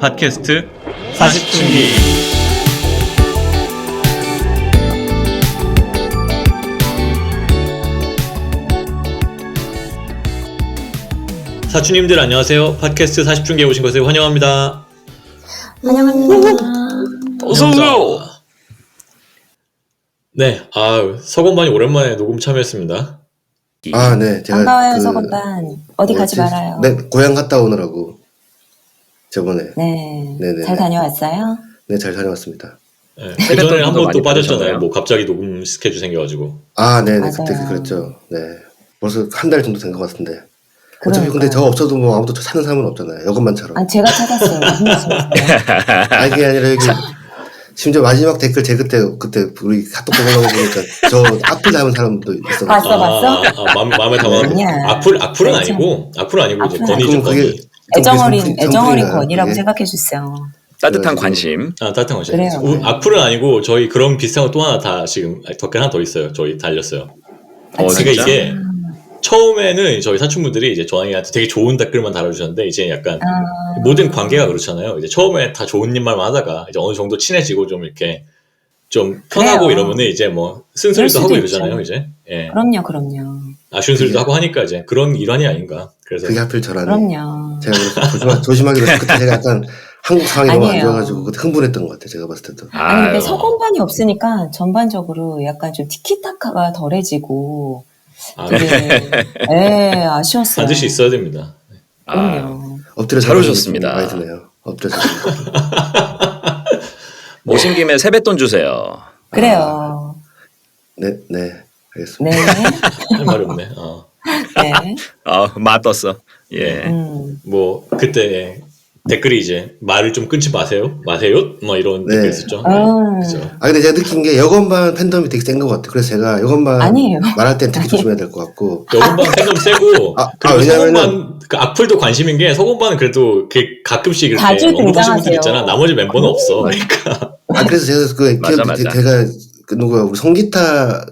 팟캐스트 40중기. 사추님들 안녕하세요. 팟캐스트 40중기에 오신 것을 환영합니다. 환영합니다. 어서오세요. 네, 서건반이 오랜만에 녹음 참여했습니다. 아, 네. 제가 반가워요, 서건반. 어디 가지 말아요. 네, 고향 갔다 오느라고 저번에. 네. 네네. 잘 다녀왔어요? 네, 잘 다녀왔습니다. 네, 그 전에 한 번 또 많이 빠졌잖아요. 빠졌잖아요. 뭐 갑자기 녹음 스케줄 생겨가지고. 아, 네네. 맞아요. 그때 그랬죠. 네. 벌써 한 달 정도 된 것 같은데. 어차피 그러니까요. 근데 저 없어도 뭐 아무도 찾는 사람은 없잖아요. 여건만처럼. 아, 제가 찾았어요. 아, 이게 아니라 여기 심지어 마지막 댓글 제 그때 우리 카톡 보려고 보니까 저 악플 닮은 사람도 있었거든요. 봤어? 마음에 담아. 아니야. 악플은 아니고 이제 악플은 건이죠, 그럼 그게 건이. 애정어린 성품이나 건이라고 그게? 생각해주세요. 따뜻한 그래가지고. 관심. 따뜻한 거죠. 그래요. 악플은 아니고 저희 그런 비슷한 거 또 하나 다 지금 댓글 하나 더 있어요. 저희 달렸어요. 그러니까 진짜? 이게 처음에는 저희 사춘분들이 이제 저희한테 되게 좋은 댓글만 달아주셨는데 이제 약간 모든 관계가 그렇잖아요. 이제 처음에 다 좋은 일만 하다가 이제 어느 정도 친해지고 좀 이렇게 좀 편하고 그래요. 이러면은 이제 뭐 그럴 쓴소리도 수도 하고 있죠. 이러잖아요. 이제 예. 그럼요. 아쉬운 소리도 그게- 하고 하니까 이제 그런 일환이 아닌가. 그래서 그게 하필 저라니. 그럼요. 제가 그래서 조심하기로 했어요. 그때 제가 약간 한국 상황이 너무 안 아니에요. 좋아가지고 그때 흥분했던 것 같아요. 제가 봤을 때도. 아니, 근데 아유. 서건반이 없으니까 전반적으로 약간 좀 티키타카가 덜해지고 네. 되게, 예, 아쉬웠어요. 반드시 있어야 됩니다. 그럼요. 엎드려 잘 오셨습니다. 많이 드네요. 엎드려 졌습니다. 오신 김에 세뱃돈 주세요. 그래요. 네, 네. 알겠습니다. 네. 할 말이 없네. 네. 맞떴어. 예. 뭐 그때 댓글이 이제 말을 좀 끊지 마세요. 뭐 이런 네. 댓글 있었죠. 그렇죠. 아, 근데 제가 느낀 게 여건반 팬덤이 되게 센 것 같아요. 그래서 제가 여건반 아니에요. 말할 땐 되게 조심해야 될 것 같고. 여건반 팬덤 세고 그리고 왜냐면은- 서건반 그 악플도 관심인 게 서건반은 그래도 이렇게 가끔씩 이렇게 자주 언급하시는 분들 등장하세요. 있잖아. 나머지 멤버는 없어. 그러니까 아, 그래서 제가 그 맞아, 기억, 맞아. 제가 그 누구야 우리 송기타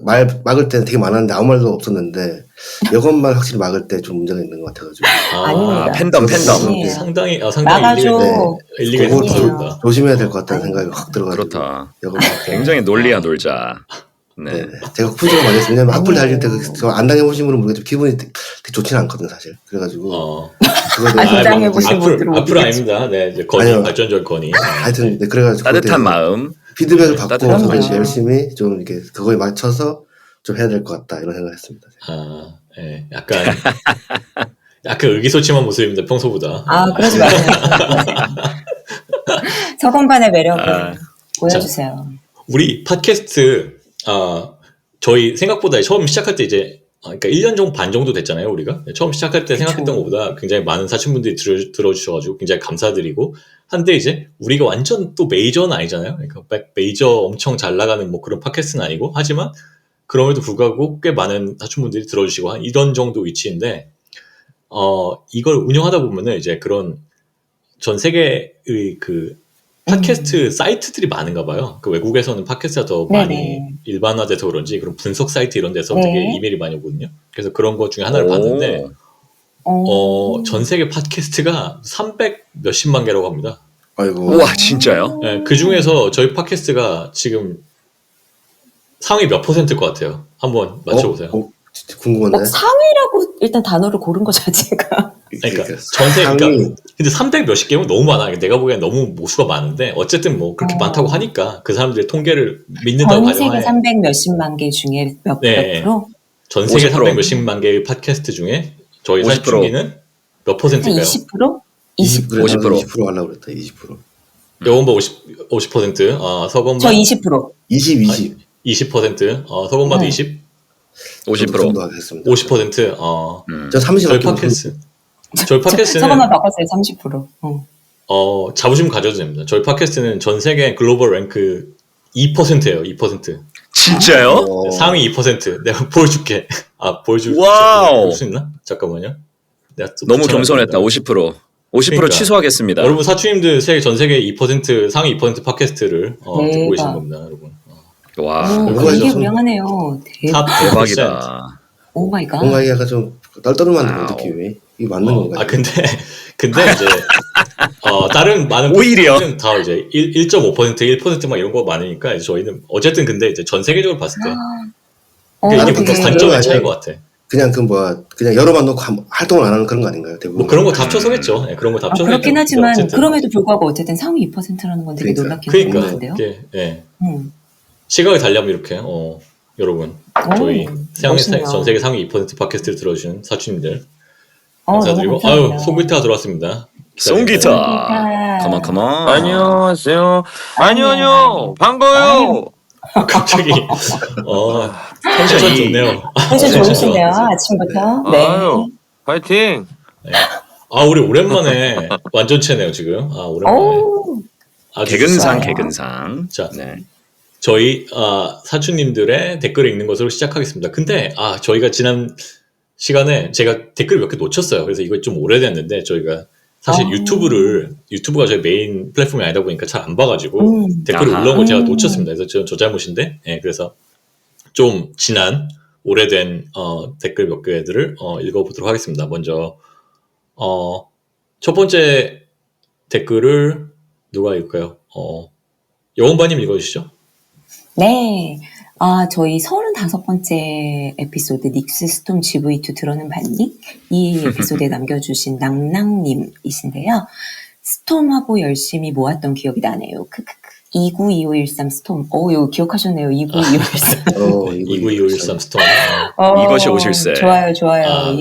막을 때는 되게 많았는데 아무 말도 없었는데 여건만 확실히 막을 때 좀 문제가 있는 것 같아가지고. 아닙니다. 팬덤. 아니에요. 상당히 막아줘. 일리가 있는 그거 소리입니다. 조심해야 될 것 같다는 생각이 확 들어가지고. 그렇다. 여건만. 굉장히 논리야 놀자. 네. 네. 제가 풀 좀 많이 했어요. 왜냐면 악플 달릴 때 안 당해보신 분은 모르겠지만 기분이 되게 좋지는 않거든요, 사실. 그래가지고. 그거에 대해서 안 당해보신 분들은 악플 아닙니다. 네, 이제 건이 아니요. 발전적 건이. 하여튼, 네, 그래가지고. 따뜻한 그거에 마음. 피드백을 네, 받고 따뜻한 저도 관심. 열심히 좀 이렇게 그거에 맞춰서 좀 해야 될 것 같다, 이런 생각을 했습니다. 예, 약간 의기소침한 모습입니다. 평소보다. 아, 그러지 마세요. 서건반의 매력을 아, 보여주세요. 우리 팟캐스트 저희 생각보다 처음 시작할 때 이제 그러니까 1년 정도 반 정도 됐잖아요, 우리가. 처음 시작할 때 생각했던 것보다 굉장히 많은 사춘분들이 들어주셔가지고 굉장히 감사드리고 한데 이제 우리가 완전 또 메이저는 아니잖아요. 그러니까 메이저 엄청 잘 나가는 뭐 그런 팟캐스트는 아니고 하지만 그럼에도 불구하고 꽤 많은 사춘분들이 들어주시고 한 이런 정도 위치인데 이걸 운영하다 보면은 이제 그런 전 세계의 그 팟캐스트 사이트들이 많은가 봐요. 그 외국에서는 팟캐스트가 더 많이 네네. 일반화돼서 그런지 그런 분석 사이트 이런 데서 네. 되게 이메일이 많이 오거든요. 그래서 그런 것 중에 하나를 봤는데 전 세계 팟캐스트가 300 몇십만 개라고 합니다. 아이고. 우와 진짜요? 네, 그 중에서 저희 팟캐스트가 지금 상위 몇 %일 것 같아요? 한번 맞춰보세요. 진짜 궁금한데. 상위라고 일단 단어를 고른 것 자체가. 그러니까 전세 상위. 그러니까 근데 300 몇십 개면 너무 많아. 내가 보기엔 너무 모수가 많은데 어쨌든 뭐 그렇게 많다고 하니까 그 사람들의 통계를 믿는다고 전 세계 가정하에 300 몇십만 개 중에 몇 네. 프로? 전 세계 50%. 300 몇십만 개의 팟캐스트 중에 저희 50%. 사춘기는 몇 한 %일까요? 20%? 20%. 50%. 20% 하려고 그랬다, 20%. 여건바 50%, 서건바 저 20%. 20. 20%, 서건바도 네. 20, 50%. 정도 하겠습니다. 50%, 저 30. 저희 팟캐스트. 저희 팟캐스트는 서건만 바꿨어요, 30%. 자부심 가져도 됩니다. 저희 팟캐스트는 전 세계 글로벌 랭크 2%예요. 2%. 진짜요? 상위 2%. 내가 보여줄게. 와우. 볼 수 있나? 잠깐만요. 내가 또 너무 붙여놨습니다. 겸손했다. 50%. 50% 그러니까. 취소하겠습니다. 여러분 사추님들 전 세계 2% 상위 2% 팟캐스트를 듣고 대박. 계신 겁니다, 여러분. 와 뭔가 되게 좀- 유명하네요. 탑 대박이다. 오 마이 갓. 뭔가 이게 약간 좀 떨떠름한 와우. 느낌이. 이게 맞는 건가요? 근데 이제 다른 많은 오히려. 는 다 이제 1.5%, 1%막 이런 거 많으니까 이제 저희는 어쨌든 근데 이제 전 세계적으로 봤을 때 이게 나는 뭔가 그게 관점의 그런 차이인 거 것 같아. 그냥 그냥 여러만 놓고 활동을 안 하는 그런 거 아닌가요? 대부분. 뭐 그런 거 다 합쳐서겠죠. 네, 그런 거 다 합쳐서 그렇긴 하지만 어쨌든. 그럼에도 불구하고 어쨌든 상위 2%라는 건 되게 그러니까. 놀랍긴 그러니까 한데요. 이게 예. 음. 시각을 달리하면 이렇게 여러분 저희 멋있네요. 전 세계 상위 2% 팟캐스트를 들어주신 사촌님들 너무 감사드리고 감사합니다. 송기타가 들어왔습니다. 송기타. 송기타. 컴온 컴온. 안녕하세요. 아니요. 안녕. 반가워요. 갑자기 텐션 좋네요. 텐션 텐션 좋으신데요, 좋아. 아침부터. 네. 아유, 파이팅. 우리 오랜만에 완전체네요 지금. 오랜만에. 오, 아주 개근상 좋아요. 개근상. 자, 네. 저희 사촌님들의 댓글을 읽는 것으로 시작하겠습니다. 근데 저희가 지난 시간에 제가 댓글 몇 개 놓쳤어요. 그래서 이거 좀 오래됐는데 저희가 사실 유튜브가 저희 메인 플랫폼이 아니다 보니까 잘 안 봐가지고 댓글이 아하. 올라온 걸 제가 놓쳤습니다. 그래서 저 잘못인데, 그래서 좀 지난 오래된 댓글 몇 개들을 읽어보도록 하겠습니다. 먼저 첫 번째 댓글을 누가 읽을까요? 여원바님 읽어주시죠. 네. 저희 35번째 에피소드 닉스 스톰 GV2 들어는 봤니? 이 에피소드에 남겨주신 낭낭님이신데요. 스톰하고 열심히 모았던 기억이 나네요. 292513 스톰. 이거 기억하셨네요. 292513. 29213 스톤. 이것이 오실세. 좋아요. 네.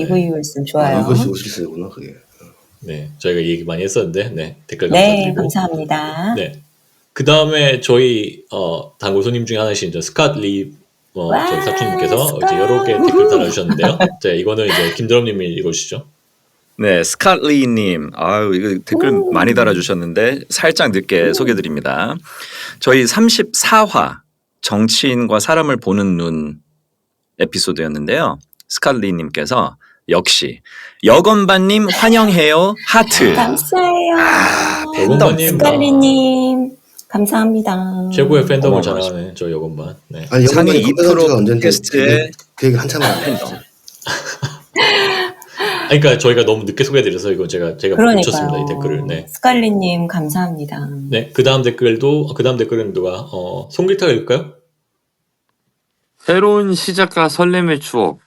292513 좋아요. 이것이 오실세구나 그게. 네, 저희가 이 얘기 많이 했었는데, 네, 댓글 네, 감사드리고. 감사합니다. 네. 그 다음에 저희 단골 손님 중에 하나이신 스캇 리 저희 사촌님께서 이제 여러 개 댓글 달아주셨는데요. 자, 이거는 이제 김드럼님이 읽어주시죠. 네, 스칼리님. 이거 댓글 많이 달아주셨는데 살짝 늦게 소개드립니다. 저희 34화 정치인과 사람을 보는 눈 에피소드였는데요. 스칼리님께서 역시 여건반님 환영해요 하트. 감사해요. 여건반님 스칼리님 감사합니다. 최고의 팬덤을 어마어마하죠. 자랑하는 저 여건반. 네. 아니 상위 여건반이 2% 언젠데 팟캐스트에 그 얘기 한참 안 했죠. 그러니까 저희가 너무 늦게 소개해드려서 이거 제가 놓쳤습니다 이 댓글을. 네. 스칼리님 감사합니다. 네. 그 다음 댓글은 누가 송길타가 읽을까요? 새로운 시작과 설렘의 추억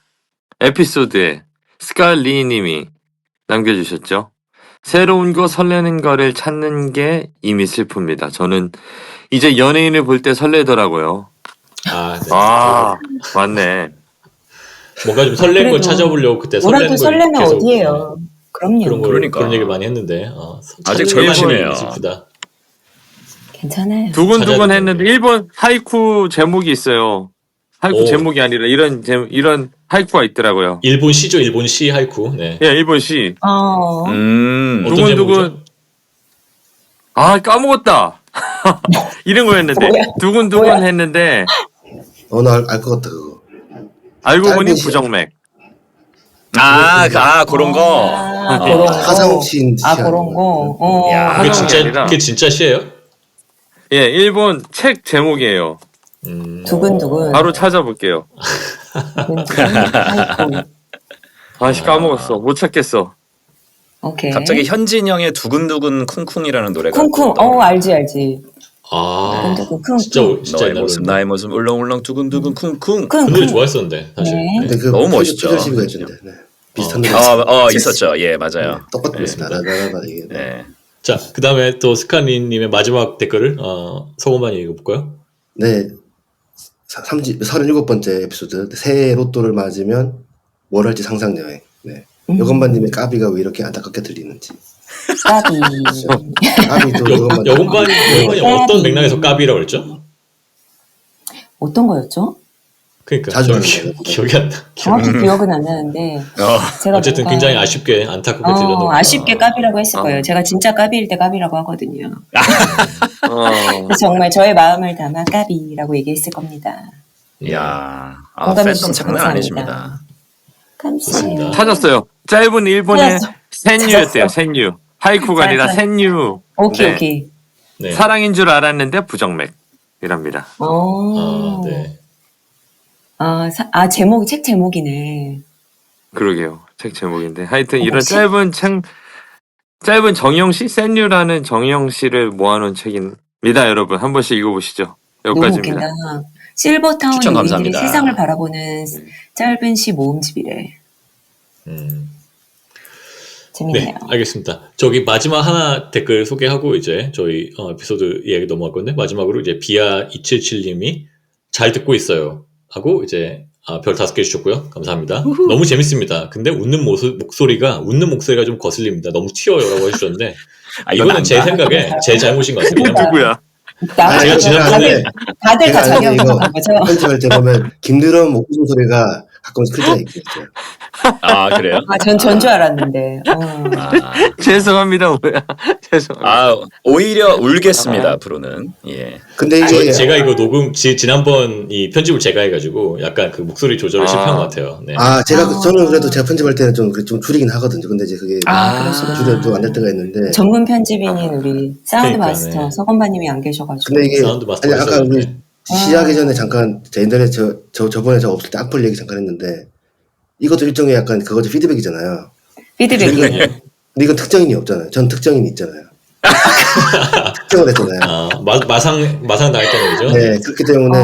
에피소드에 스칼리님이 남겨주셨죠. 새로운 거 설레는 거를 찾는 게 이미 슬픕니다. 저는 이제 연예인을 볼 때 설레더라고요. 네. 맞네. 뭔가 좀 설레는 걸 그래도 찾아보려고 그때 뭐라도 설레는 걸 설레면 계속, 어디예요? 그럼요. 그러니까. 얘기를 많이 했는데 아직 찾는 젊으시네요. 게 슬프다. 괜찮아요. 두근두근 찾아야 했는데 일본 하이쿠 제목이 있어요. 하이쿠 오. 제목이 아니라 이런 하이쿠가 있더라고요. 일본 시죠, 일본 시 하이쿠. 네. 예, 일본 시. 어떤 두근두근. 까먹었다. 이런 거였는데 뭐야? 두근두근 했는데 나 알 것 같다 그거. 알고 보니 짧은 시- 부정맥. 그런 거. 그런 거. 하상욱 시인 그런 거. 야, 그게 하상욱이 아니라. 그게 진짜 시예요? 예, 일본 책 제목이에요. 두근두근. 바로 찾아볼게요. 두근두근. 아이고. 까먹었어. 못 찾겠어. 오케이. 갑자기 현진 형의 두근두근 쿵쿵이라는 노래가 쿵쿵. 알지. 두근두근 진짜 쿵쿵. 진짜 너의 옛날 모습 노래. 나의 모습 울렁울렁 두근두근 쿵쿵. 그 노래 쿵쿵. 좋아했었는데 사실. 네. 네. 근데 그 너무 멋있죠. 표절 시비가 있던데. 네. 비슷한 노래 있었죠. 예, 맞아요. 똑같습니다. 나라가 이게. 네. 자, 그 다음에 또 스카니님의 마지막 댓글을 서고만이 읽어볼까요? 네. 37번째 에피소드 새해 로또를 맞으면 뭘 할지 상상 여행. 네. 여건반님의 까비가 왜 이렇게 안타깝게 들리는지. 까비. 까비도 여건반이 어떤 맥락에서 까비라고 그랬죠? 어떤 거였죠? 그러니까 자주 저는 하는 거예요. 기억이 안 나. 정확히 기억은 안 나는데 제가 어쨌든 뭔가 굉장히 아쉽게 안타깝게 들렸던 거죠. 아쉽게 까비라고 했을 거예요. 제가 진짜 까비일 때 까비라고 하거든요. 그래서 정말 저의 마음을 담아 까비라고 얘기했을 겁니다. 이야, 공감해 팬덤 주셔서 장난 감사합니다. 아니십니다. 감사해요. 좋습니다. 찾았어요. 짧은 일본의 찾았어. 센유였대요. 센유. 하이쿠가 아니라 잘. 센유. 오케이. 네. 사랑인 줄 알았는데 부정맥이랍니다. 네. 책 제목이네. 그러게요. 책 제목인데 하여튼 이런 혹시- 짧은 책 짧은 정영씨 센유라는 정영씨를 모아놓은 책입니다. 여러분 한 번씩 읽어보시죠. 너무 여기까지입니다. 웃긴다. 실버타운 추천 노인들이 감사합니다. 세상을 바라보는 짧은 시 모음집이래. 재밌네요. 네, 알겠습니다. 저기 마지막 하나 댓글 소개하고 이제 저희 에피소드 이야기 넘어갈 건데 마지막으로 이제 비아 277님이 잘 듣고 있어요 하고 이제 별 5개 주셨고요. 감사합니다. 너무 재밌습니다. 근데 웃는 목소리가 좀 거슬립니다. 너무 튀어요라고 해주셨는데 이건 이거는 제 생각에 제 잘못인 것 같아요. 누구야? 누구야? 제가 지난번에 다들 다 자기 이거 한 거죠. 편집할 때 보면 김드럼 목소리 소리가 가끔씩 클 때가 있어요. 그래요? 전 줄 알았는데. 죄송합니다. 뭐야? 죄송합니다. 오히려 울겠습니다. 앞으로는. 예. 근데 이게 제가 이거 녹음 지난번 이 편집을 제가 해가지고 약간 그 목소리 조절을 실패한 것 같아요. 네. 저는 그래도 제가 편집할 때는 좀 줄이긴 하거든요. 근데 이제 그게 그러시구나. 줄여도 안 될 때가 있는데. 전문 편집인인 우리 사운드 그러니까, 마스터 네. 서건바님이 안 계셔가지고. 근데 이게 사운드 마스터 아까 우리 하셨는데. 시작하기 전에 잠깐 인터넷 저번에 저 없을 때 악플 얘기 잠깐 했는데 이것도 일종의 약간 그거죠. 피드백이잖아요. 피드백이. 근데 이건 특정인이 없잖아요. 전 특정인이 있잖아요. 특정을 했잖아요. 마상 당했다는 거죠? 네, 그렇기 때문에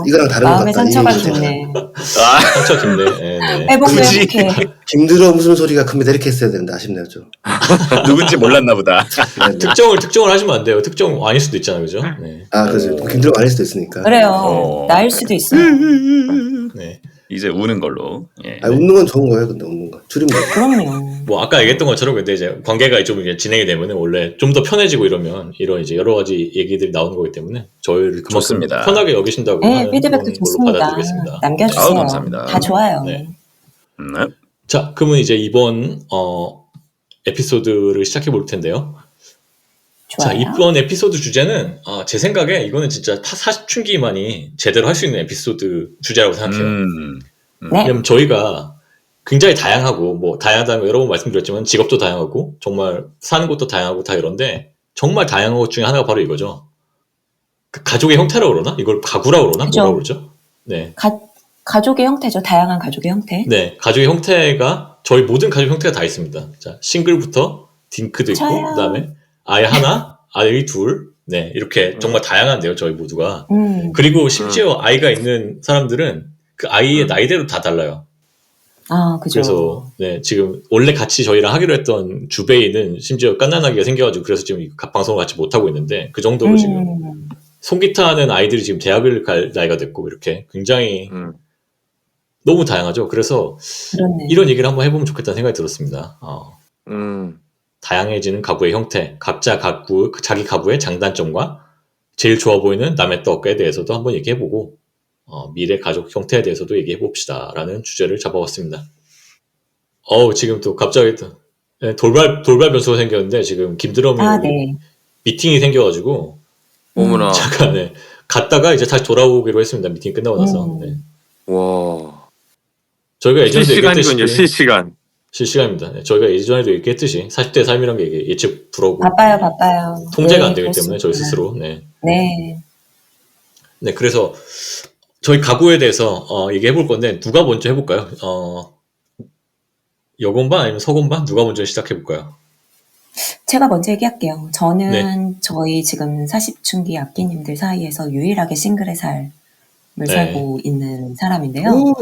이거랑 다른 것 같다. 마음의 상처가 이 얘기잖아요. 깊네. 상처 깊네. 네. 해보고 굳이. 해볼게. 김들어 무슨 소리가 큽니다. 이렇게 했어야 되는데 아쉽네요 좀. 누군지 몰랐나 보다. 네, 네. 특정을 하시면 안 돼요. 특정 아닐 수도 있잖아요, 그죠? 네. 그죠. 김들어 아닐 수도 있으니까. 그래요. 나일 수도 있어요. 네. 이제 우는 걸로. 예. 웃는 건 좋은 거예요. 근데 웃는 거. 줄이면 돼요. 그럼요. 뭐 아까 얘기했던 것처럼 근데 이제 관계가 좀 이제 진행이 되면 원래 좀 더 편해지고 이러면 이런 이제 여러 가지 얘기들이 나오는 거기 때문에 저희를 그만큼 좋습니다. 편하게 여기신다고 네, 하는 피드백도 걸로 좋습니다. 받아들이겠습니다. 남겨주세요. 감사합니다. 다 좋아요. 네. 네. 자, 그러면 이제 이번 에피소드를 시작해 볼 텐데요. 자, 좋아요. 이번 에피소드 주제는 제 생각에 이거는 진짜 사춘기만이 제대로 할 수 있는 에피소드 주제라고 생각해요. 네. 왜냐면 저희가 굉장히 다양하고 뭐 다양하다는 거 여러 번 말씀드렸지만 직업도 다양하고 정말 사는 곳도 다양하고 다 이런데 정말 다양한 것 중에 하나가 바로 이거죠. 그 가족의 형태라고 그러나? 이걸 가구라고 그러나? 그죠. 뭐라고 그러죠? 네. 가족의 형태죠. 다양한 가족의 형태. 네. 가족의 형태가 저희 모든 가족 형태가 다 있습니다. 자, 싱글부터 딩크도 있고 저요. 그다음에 아이 하나, 아이 둘. 네. 이렇게 정말 다양한데요. 저희 모두가. 그리고 심지어 아이가 있는 사람들은 그 아이의 나이대로 다 달라요. 그죠. 그래서 네, 지금 원래 같이 저희랑 하기로 했던 주베이는 심지어 깐난아기가 생겨가지고 그래서 지금 이 방송을 같이 못하고 있는데 그 정도로 지금 송기타하는 아이들이 지금 대학을 갈 나이가 됐고 이렇게 굉장히 너무 다양하죠. 그래서 그렇네. 이런 얘기를 한번 해보면 좋겠다는 생각이 들었습니다. 다양해지는 가구의 형태, 각자 가구, 자기 가구의 장단점과 제일 좋아 보이는 남의 떡에 대해서도 한번 얘기해보고 미래 가족 형태에 대해서도 얘기해봅시다 라는 주제를 잡아봤습니다. 지금 또 갑자기 또 돌발 변수가 생겼는데 지금 김드럼이 네. 미팅이 생겨가지고 어머나. 잠깐 갔다가 이제 다시 돌아오기로 했습니다. 미팅 끝나고 나서. 네. 와. 저희가 예전에도 실시간이군요. 얘기했듯이 실시간입니다. 네, 저희가 예전에도 얘기했듯이 40대 삶이란 게 예측 불허고 바빠요. 통제가 네, 안 되기 때문에 그렇습니다. 저희 스스로. 네. 네. 그래서 저희 가구에 대해서 얘기해 볼 건데 누가 먼저 해볼까요? 여건반 아니면 서건반 누가 먼저 시작해 볼까요? 제가 먼저 얘기할게요. 저는 네. 저희 지금 40춘기 악기님들 사이에서 유일하게 싱글의 삶을 살고 있는 사람인데요.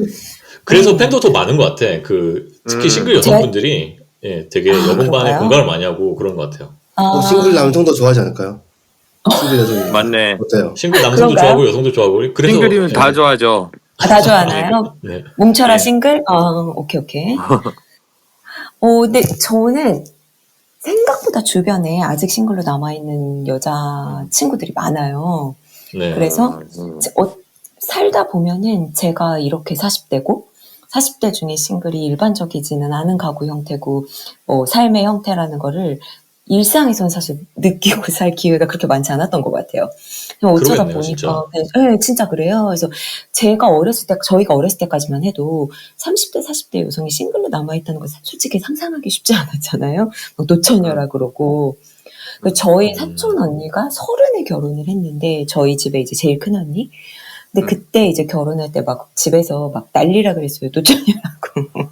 그래서 팬도 더 많은 것 같아. 특히 싱글 여성분들이 되게 여건반에 그런가요? 공감을 많이 하고 그런 것 같아요. 싱글 남성도 좋아하지 않을까요? 싱글 여성이. 맞네. 어때요? 싱글 남성도 그런가요? 좋아하고 여성도 좋아하고 그래서 싱글이면 다 좋아하죠. 다 좋아하나요? 네. 뭉쳐라 네. 싱글? 오케이. 근데 저는 생각보다 주변에 아직 싱글로 남아있는 여자 친구들이 많아요. 네. 그래서 살다 보면은 제가 이렇게 40대고 40대 중에 싱글이 일반적이지는 않은 가구 형태고 삶의 형태라는 거를 일상에서는 사실 느끼고 살 기회가 그렇게 많지 않았던 것 같아요. 어쩌다 그러겠네요, 보니까 네, 진짜 그래요. 그래서 저희가 어렸을 때까지만 해도 30대, 40대 여성이 싱글로 남아있다는 건 솔직히 상상하기 쉽지 않았잖아요. 막 노처녀라 그러고. 저희 사촌 언니가 30에 결혼을 했는데 저희 집에 이제 제일 큰 언니. 근데 그때 이제 결혼할 때 막 집에서 막 난리라 그랬어요. 노처녀라고.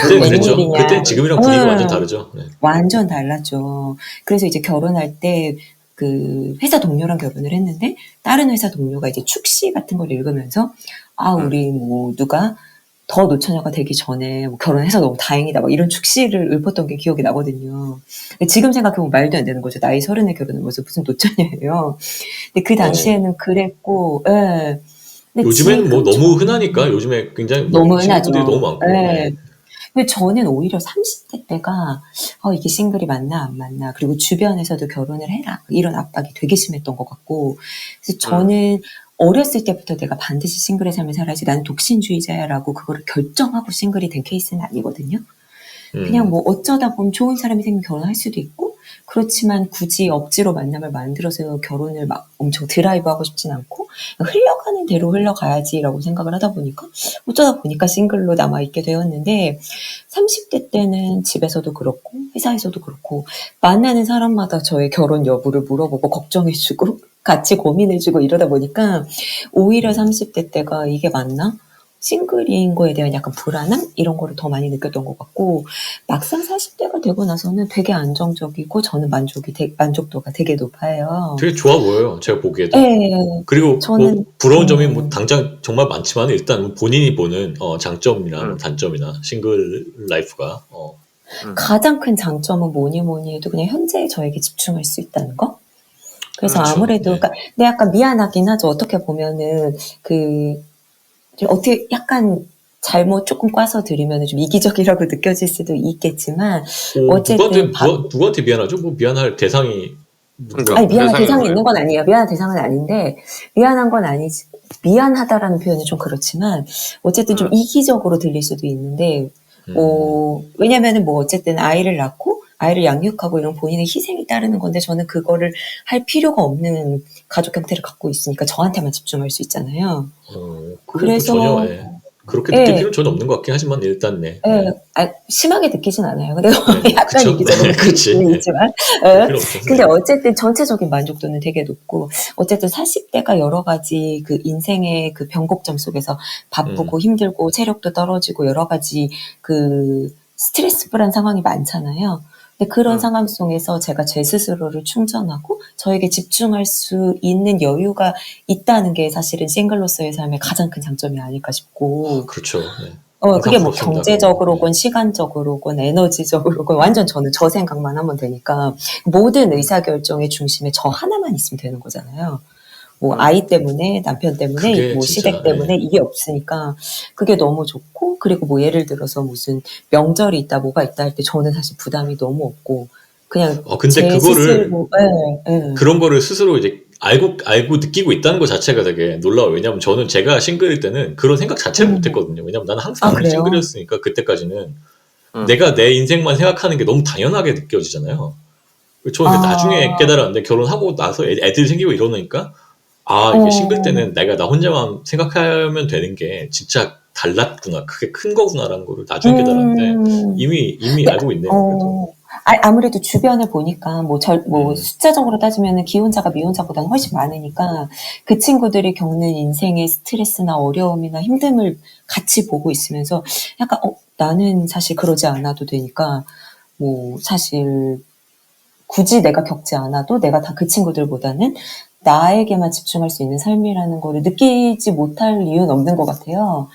그때 그랬죠. 웬일이냐. 그때 지금이랑 분위기가 완전 다르죠. 네. 완전 달랐죠. 그래서 이제 결혼할 때 그 회사 동료랑 결혼을 했는데 다른 회사 동료가 이제 축시 같은 걸 읽으면서 우리 뭐 누가 더 노처녀가 되기 전에 뭐 결혼해서 너무 다행이다 막 이런 축시를 읊었던 게 기억이 나거든요. 지금 생각해보면 말도 안 되는 거죠. 나이 30에 결혼하면서 무슨 노처녀예요. 근데 그 당시에는 그랬고, 예. 근데 요즘에는 뭐 지금 너무 흔하니까 요즘에 굉장히 너무 흔하죠. 친구들이 너무 많고. 예. 네. 근데 저는 오히려 30대 때가 이게 싱글이 맞나 안 맞나 그리고 주변에서도 결혼을 해라 이런 압박이 되게 심했던 것 같고 그래서 저는 어렸을 때부터 내가 반드시 싱글의 삶을 살아야지 나는 독신주의자야라고 그거를 결정하고 싱글이 된 케이스는 아니거든요. 그냥 뭐 어쩌다 보면 좋은 사람이 생기면 결혼할 수도 있고 그렇지만 굳이 억지로 만남을 만들어서 결혼을 막 엄청 드라이브하고 싶진 않고 흘러가는 대로 흘러가야지라고 생각을 하다 보니까 어쩌다 보니까 싱글로 남아있게 되었는데 30대 때는 집에서도 그렇고 회사에서도 그렇고 만나는 사람마다 저의 결혼 여부를 물어보고 걱정해주고 같이 고민해주고 이러다 보니까 오히려 30대 때가 이게 맞나? 싱글인 거에 대한 약간 불안함? 이런 거를 더 많이 느꼈던 것 같고, 막상 40대가 되고 나서는 되게 안정적이고, 저는 만족도가 되게 높아요. 되게 좋아 보여요. 제가 보기에도. 네, 그리고 저는, 뭐 부러운 점이 뭐 당장 정말 많지만 일단 본인이 보는 장점이나 뭐 단점이나 싱글 라이프가 가장 큰 장점은 뭐니 뭐니 해도 그냥 현재의 저에게 집중할 수 있다는 거? 그래서 그렇죠. 아무래도, 네. 그러니까, 근데 약간 미안하긴 하죠. 어떻게 보면은, 어떻게 약간 잘못 조금 꽈서 들으면 좀 이기적이라고 느껴질 수도 있겠지만 어쨌든 누구한테 미안하죠? 뭐 미안할 대상이 그러니까 아니 미안한 세상에 대상이 왜- 있는 건 아니에요. 미안한 대상은 아닌데 미안한 건 아니지. 미안하다라는 표현은 좀 그렇지만 어쨌든 좀 이기적으로 들릴 수도 있는데 왜냐면은 뭐 어쨌든 아이를 낳고 아이를 양육하고 이런 본인의 희생이 따르는 건데 저는 그거를 할 필요가 없는 가족 형태를 갖고 있으니까 저한테만 집중할 수 있잖아요. 그래서 그래서 전혀 그렇게 느낄 예. 필요는 전혀 없는 것 같긴 하지만 일단 네. 심하게 느끼진 않아요. 근데 네, 약간 그쵸. 이기적으로 네, 그치. 느끼지만. 네, 필요 없죠. 근데 네. 어쨌든 전체적인 만족도는 되게 높고, 어쨌든 40대가 여러 가지 그 인생의 그 변곡점 속에서 바쁘고 힘들고 체력도 떨어지고 여러 가지 그 스트레스풀한 상황이 많잖아요. 근데 그런 상황 속에서 제가 제 스스로를 충전하고 저에게 집중할 수 있는 여유가 있다는 게 사실은 싱글로서의 삶의 가장 큰 장점이 아닐까 싶고. 그렇죠. 네. 그게 뭐 부럽습니다. 경제적으로건 시간적으로건 에너지적으로건 완전 저는 저 생각만 하면 되니까 모든 의사결정의 중심에 저 하나만 있으면 되는 거잖아요. 뭐 아이 때문에 남편 때문에 그게 뭐 진짜, 시댁 때문에 이게 없으니까 그게 너무 좋고 그리고 뭐 예를 들어서 무슨 명절이 있다 뭐가 있다 할 때 저는 사실 부담이 너무 없고 그냥 근데 제 그거를 스스로 그런 거를 스스로 이제 알고 느끼고 있다는 것 자체가 되게 놀라워요. 왜냐면 저는 제가 싱글일 때는 그런 생각 자체를 못 했거든요. 왜냐면 나는 항상 그래요? 싱글이었으니까 그때까지는 내가 내 인생만 생각하는 게 너무 당연하게 느껴지잖아요. 저는 근데 나중에 깨달았는데 결혼하고 나서 애들 생기고 이러니까 이게 싱글 때는 내가 나 혼자만 생각하면 되는 게 진짜 달랐구나. 그게 큰 거구나라는 거를 나중에 깨달았는데 이미 알고 있네요. 그래도. 아무래도 주변을 보니까 뭐 숫자적으로 따지면 기혼자가 미혼자보다는 훨씬 많으니까 그 친구들이 겪는 인생의 스트레스나 어려움이나 힘듦을 같이 보고 있으면서 약간 나는 사실 그러지 않아도 되니까 뭐 사실 굳이 내가 겪지 않아도 내가 다 그 친구들보다는 나에게만 집중할 수 있는 삶이라는 거를 느끼지 못할 이유는 없는 것 같아요.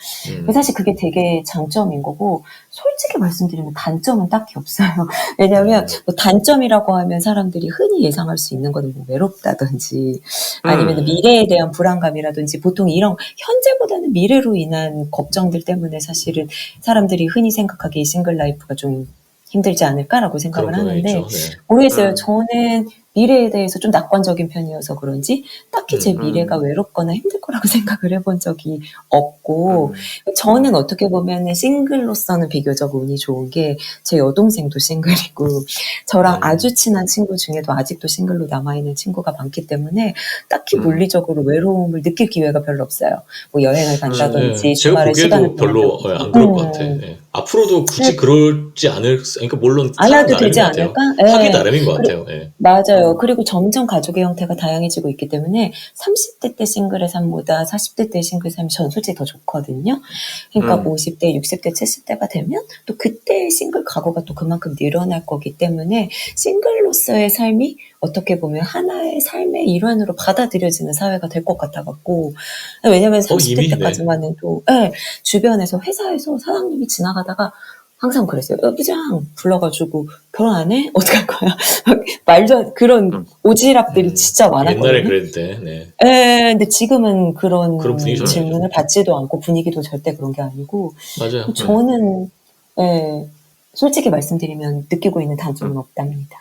사실 그게 되게 장점인 거고 솔직히 말씀드리면 단점은 딱히 없어요. 왜냐하면 뭐 단점이라고 하면 사람들이 흔히 예상할 수 있는 거는 뭐 외롭다든지 아니면 미래에 대한 불안감이라든지 보통 이런 현재보다는 미래로 인한 걱정들 때문에 사실은 사람들이 흔히 생각하기에 싱글 라이프가 좀 힘들지 않을까라고 생각을 하는데 네. 모르겠어요. 저는 미래에 대해서 좀 낙관적인 편이어서 그런지 딱히 제 미래가 외롭거나 힘들 거라고 생각을 해본 적이 없고 저는 어떻게 보면 싱글로서는 비교적 운이 좋은 게 제 여동생도 싱글이고 저랑 아주 친한 친구 중에도 아직도 싱글로 남아있는 친구가 많기 때문에 딱히 물리적으로 외로움을 느낄 기회가 별로 없어요. 뭐 여행을 간다든지 제가 주말에 시간을 보기에도 별로 보낸다든지. 안 그럴 것 같아. 앞으로도 굳이 그러지 않을, 그러니까 물론 안 사람 해도 나름인 되지 것 같아요. 않을까? 하기 예. 나름인 것 그리고 같아요. 예. 맞아요. 그리고 점점 가족의 형태가 다양해지고 있기 때문에 30대 때 싱글의 삶보다 40대 때 싱글 삶이 저는 솔직히 더 좋거든요. 그러니까 50대, 60대, 70대가 되면 또 그때의 싱글 가구가 또 그만큼 늘어날 거기 때문에 싱글로서의 삶이 어떻게 보면 하나의 삶의 일환으로 받아들여지는 사회가 될 것 같아갖고 왜냐면 30대 이미, 때까지만 해도 예, 주변에서 회사에서 사장님이 지나가다가 항상 그랬어요. 부장 불러가지고 결혼 안 해? 어떡할 거야? 말도 그런 오지랖들이 진짜 옛날에 많았거든요. 그랬는데, 네. 예, 근데 지금은 그런 그런 분위기 전혀 질문을 아니죠. 받지도 않고 분위기도 절대 그런 게 아니고 맞아요. 네. 저는 예, 솔직히 말씀드리면 느끼고 있는 단점은 없답니다.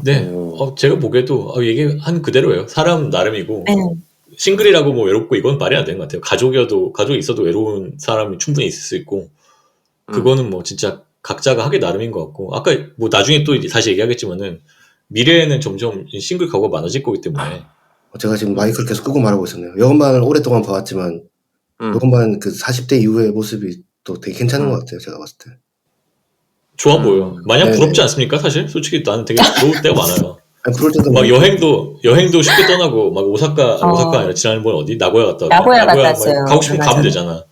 네. 제가 보기에도 얘기한 그대로예요. 사람 나름이고, 예, 싱글이라고 뭐 외롭고 이건 말이 안 되는 것 같아요. 가족이 있어도 외로운 사람이 충분히 있을 수 있고, 그거는 뭐 진짜 각자가 하기 나름인 것 같고, 아까 뭐 나중에 또 다시 얘기하겠지만은, 미래에는 점점 싱글 가구가 많아질 거기 때문에, 제가 지금 마이크를 계속 끄고 말하고 있었네요. 여건반을 오랫동안 봐왔지만 여건반 그 40대 이후의 모습이 또 되게 괜찮은 것 같아요. 제가 봤을 때. 좋아 보여. 마냥 네네. 부럽지 않습니까? 사실? 솔직히 나는 되게 부러울 때가 많아요. 아니, 그럴 때도 막 많고. 여행도 쉽게 떠나고, 막 오사카 아니라 지난번에 어디? 나고야 갔다 왔다. 나고야 갔다 막 왔어요. 가고 싶으면 얼마 가면 전에. 되잖아.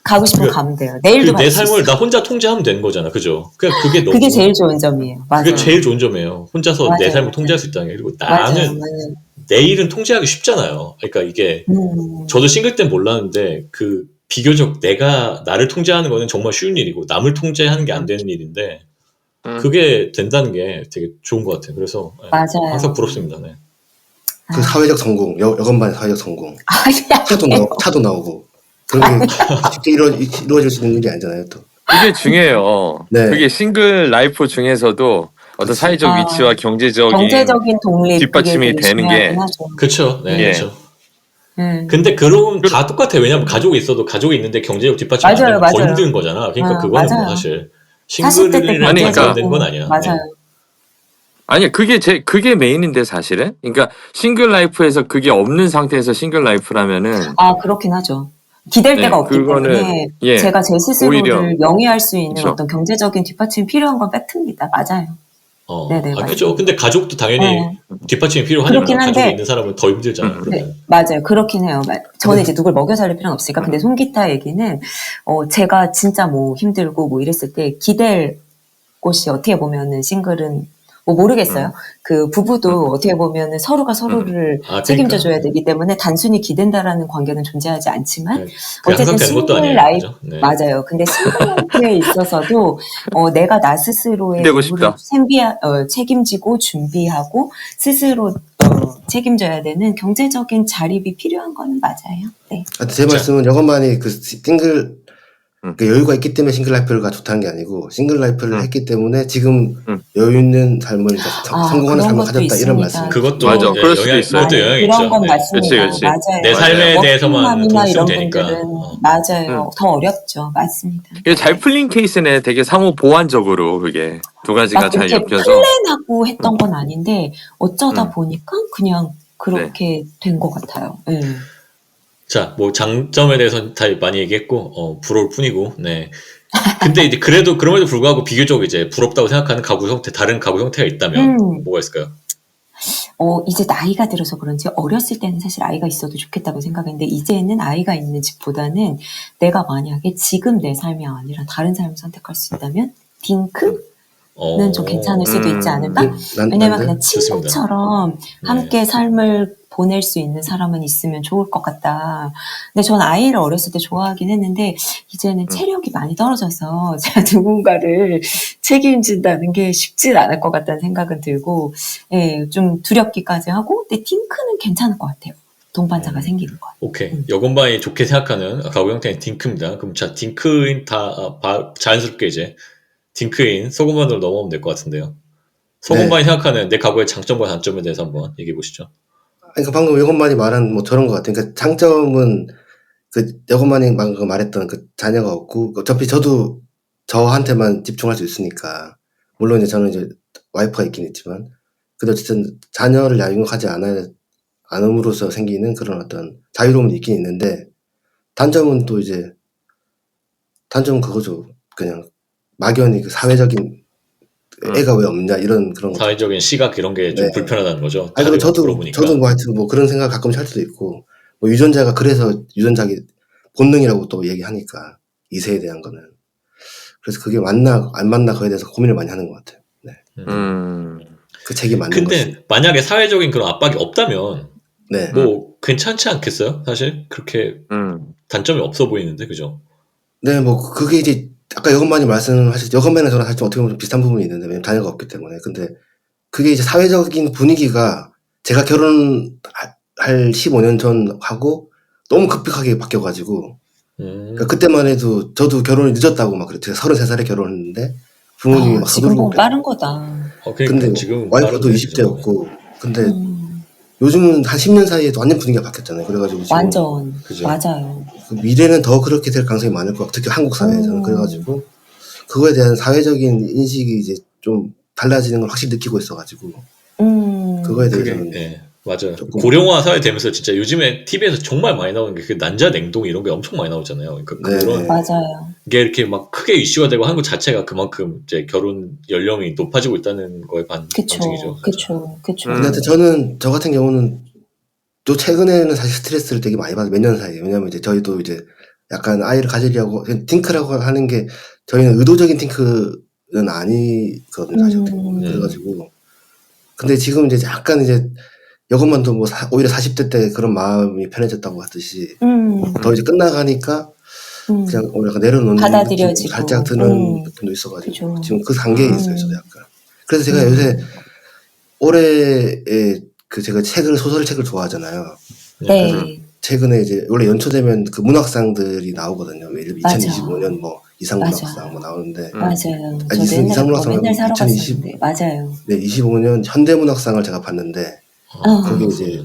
가고 싶으면 그러니까 가면 돼요. 내일도 내 갈 수 삶을 있어. 나 혼자 통제하면 되는 거잖아. 그죠? 그냥 그게 너무, 그게 제일 좋은 점이에요. 맞아요. 그게 제일 좋은 점이에요. 혼자서 내 맞아요, 삶을 맞아요. 통제할 수 있다는 게. 그리고 맞아요, 나는 맞아요. 내일은 통제하기 쉽잖아요. 그러니까 이게, 저도 싱글 땐 몰랐는데, 비교적 내가 나를 통제하는 거는 정말 쉬운 일이고, 남을 통제하는 게 안 되는 일인데, 그게 된다는 게 되게 좋은 것 같아요. 그래서 맞아요. 항상 부럽습니다. 네. 그 사회적 성공, 여건반의 사회적 성공. 아니에요. 차도 나오고. 그런 게 쉽게 이루어질 수 있는 일이 아니잖아요, 또. 그게 중요해요. 네. 그게 싱글 라이프 중에서도 어떤 그치. 사회적 위치와 경제적인 독립 뒷받침이 그게 되게 되는 중요하긴 게 하죠. 그쵸. 네, 예. 그쵸. 음. 근데 그런 다 똑같아요. 왜냐면 가족이 있는데 경제적 뒷받침이 안 맞아요, 되면 더 맞아요. 힘든 거잖아. 그러니까 그거는 뭐 맞아요. 사실 40대 때 싱글이라는 그러니까 단계가 되는 건 아니야. 맞아요. 네. 아니 그게 메인인데 사실은. 그러니까 싱글 라이프에서 그게 없는 상태에서 싱글 라이프라면은 그렇긴 하죠. 기댈 네, 데가 없기 그거는, 때문에 예, 제가 제 스스로를 오히려, 영위할 수 있는 그쵸. 어떤 경제적인 뒷받침이 필요한 건 팩트입니다. 맞아요. 네네, 그죠. 근데 가족도 당연히 뒷받침이 필요하니까 그렇긴 한데, 가족이 있는 사람은 더 힘들잖아요. 그러면. 네, 맞아요. 그렇긴 해요. 저는 이제 누굴 먹여 살릴 필요는 없으니까. 근데 송기타 얘기는, 제가 진짜 뭐 힘들고 뭐 이랬을 때 기댈 곳이 어떻게 보면은 싱글은 뭐 모르겠어요. 그 부부도 어떻게 보면은 서로가 서로를 책임져줘야 되기 때문에 단순히 기댄다라는 관계는 존재하지 않지만 그게 어쨌든 항상 되는 것도 싱글 아니에요. 라이프 그죠? 네. 맞아요. 근데 싱글 라이프에 있어서도 내가 나 스스로의 기대고 노후를 싶다. 책임지고 준비하고 스스로 책임져야 되는 경제적인 자립이 필요한 건 맞아요. 네. 제 말씀은 여건반이 그 싱글 그 여유가 있기 때문에 싱글 라이프가 좋다는 게 아니고 싱글 라이프를 했기 때문에 지금 여유 있는 삶을 성공하는 삶을 가졌다 이런 말씀. 그것도 맞아. 그럴 수도 있어요. 그것도 영향이 그런 있죠. 건 네. 맞습니다. 그치. 맞아요. 내 삶에 대해서만 워킹맘이나 돈 쓰면 이런 되니까. 분들은 맞아요. 더 어렵죠. 맞습니다. 이게 잘 풀린 케이스네. 되게 상호 보완적으로 그게 두 가지가 막 잘 그렇게 엮여서. 플랜하고 했던 건 아닌데 어쩌다 보니까 그냥 그렇게 된 것 같아요. 네. 자, 뭐 장점에 대해서 다 많이 얘기했고 부러울 뿐이고. 네. 근데 이제 그럼에도 불구하고 비교적 이제 부럽다고 생각하는 다른 가구 형태가 있다면 뭐가 있을까요? 이제 나이가 들어서 그런지 어렸을 때는 사실 아이가 있어도 좋겠다고 생각했는데 이제는 아이가 있는 집보다는 내가 만약에 지금 내 삶이 아니라 다른 삶을 선택할 수 있다면 딩크는 좀 괜찮을 수도 있지 않을까? 왜냐면 그냥 친구처럼 함께 삶을 보낼 수 있는 사람은 있으면 좋을 것 같다. 근데 전 아이를 어렸을 때 좋아하긴 했는데 이제는 체력이 많이 떨어져서 제가 누군가를 책임진다는 게 쉽진 않을 것 같다는 생각은 들고 예, 좀 두렵기까지 하고 근데 딩크는 괜찮을 것 같아요. 동반자가 생기는 거. 오케이. 여건반이 좋게 생각하는 가구 형태는 딩크입니다. 그럼 자, 딩크인 자연스럽게 이제 딩크인 소금반으로 넘어오면 될 것 같은데요. 소금반이 생각하는 내 가구의 장점과 단점에 대해서 한번 얘기해 보시죠. 그러니까 방금 여건반이 말한 뭐 저런 것 같아요. 그러니까 장점은 그 여건반이 방금 말했던 그 자녀가 없고 어차피 저도 저한테만 집중할 수 있으니까 물론 이제 저는 이제 와이프가 있긴 있지만 그래도 어쨌든 자녀를 양육하지 않음으로써 생기는 그런 어떤 자유로움이 있긴 있는데 단점은 그거죠. 그냥 막연히 그 사회적인 애가 왜 없냐 이런 그런 거. 사회적인 시각 이런 게 좀 네. 불편하다는 거죠. 아니 그리고 다들 물어보니까. 저도 뭐 하여튼 뭐 그런 생각 가끔씩 할 수도 있고 뭐 유전자가 그래서 유전자기 본능이라고 또 얘기하니까 이세에 대한 거는 그래서 그게 맞나 안 맞나 그에 대해서 고민을 많이 하는 것 같아요. 네. 그 책이 맞는 것이. 근데 만약에 사회적인 그런 압박이 없다면 네. 뭐 괜찮지 않겠어요? 사실 그렇게 단점이 없어 보이는데 그죠? 네, 뭐 그게 이제 아까 여건만이 말씀하셨죠. 여건만은 저랑 사실 어떻게 보면 좀 비슷한 부분이 있는데 왜냐면 자녀가 없기 때문에. 근데 그게 이제 사회적인 분위기가 제가 결혼할 15년 전하고 너무 급격하게 바뀌어가지고 그러니까 그때만 해도 저도 결혼이 늦었다고 막 그랬죠. 33살에 결혼했는데 부모님이 막 지금 서두르고 보면 빠른 거다. 그러니까 근데 지금 와이프도 빠른데, 20대였고 근데 음, 요즘은 한 10년 사이에 완전 분위기가 바뀌었잖아요. 그래가지고 지금 완전 그죠? 맞아요. 그 미래는 더 그렇게 될 가능성이 많을 것 같아요. 특히 한국 사회에서는. 그래가지고 그거에 대한 사회적인 인식이 이제 좀 달라지는 걸 확실히 느끼고 있어가지고 그거에 그게 대해서는 맞아요. 조금- 고령화 사회 되면서 진짜 요즘에 TV에서 정말 많이 나오는 게 그 난자 냉동 이런 게 엄청 많이 나오잖아요. 그러니까 네. 그런 맞아요. 게 이렇게 막 크게 이슈가 되고 한국 자체가 그만큼 이제 결혼 연령이 높아지고 있다는 거에 그쵸, 반증이죠. 그쵸. 근데 하여튼 저는 저 같은 경우는 또 최근에는 사실 스트레스를 되게 많이 받아요. 몇 년 사이에. 왜냐면 이제 저희도 이제 약간 아이를 가지려고 팅크라고 하는 게 저희는 의도적인 팅크는 아니거든요. 사실 어떻게 보면. 그래가지고 근데 지금 이제 약간 이제 이것만도 뭐 오히려 40대 때 그런 마음이 편해졌다고 하듯이 더 이제 끝나가니까 그냥 오히려 약간 내려놓는 받아들여지고. 느낌이 살짝 드는 느낌도 있어가지고 그죠. 지금 그 단계에 있어요. 저도 약간. 그래서 제가 요새 올해에 그 제가 소설 책을 좋아하잖아요. 네. 최근에 이제 원래 연초되면 그 문학상들이 나오거든요. 예를 들면 맞아. 2025년 뭐 이상문학상 맞아. 뭐 나오는데 맞아요. 아니, 저도 옛날에 이상문학상 맨날 사러 2020 갔었는데 맞아요. 네, 25년 현대문학상을 제가 봤는데 거기 이제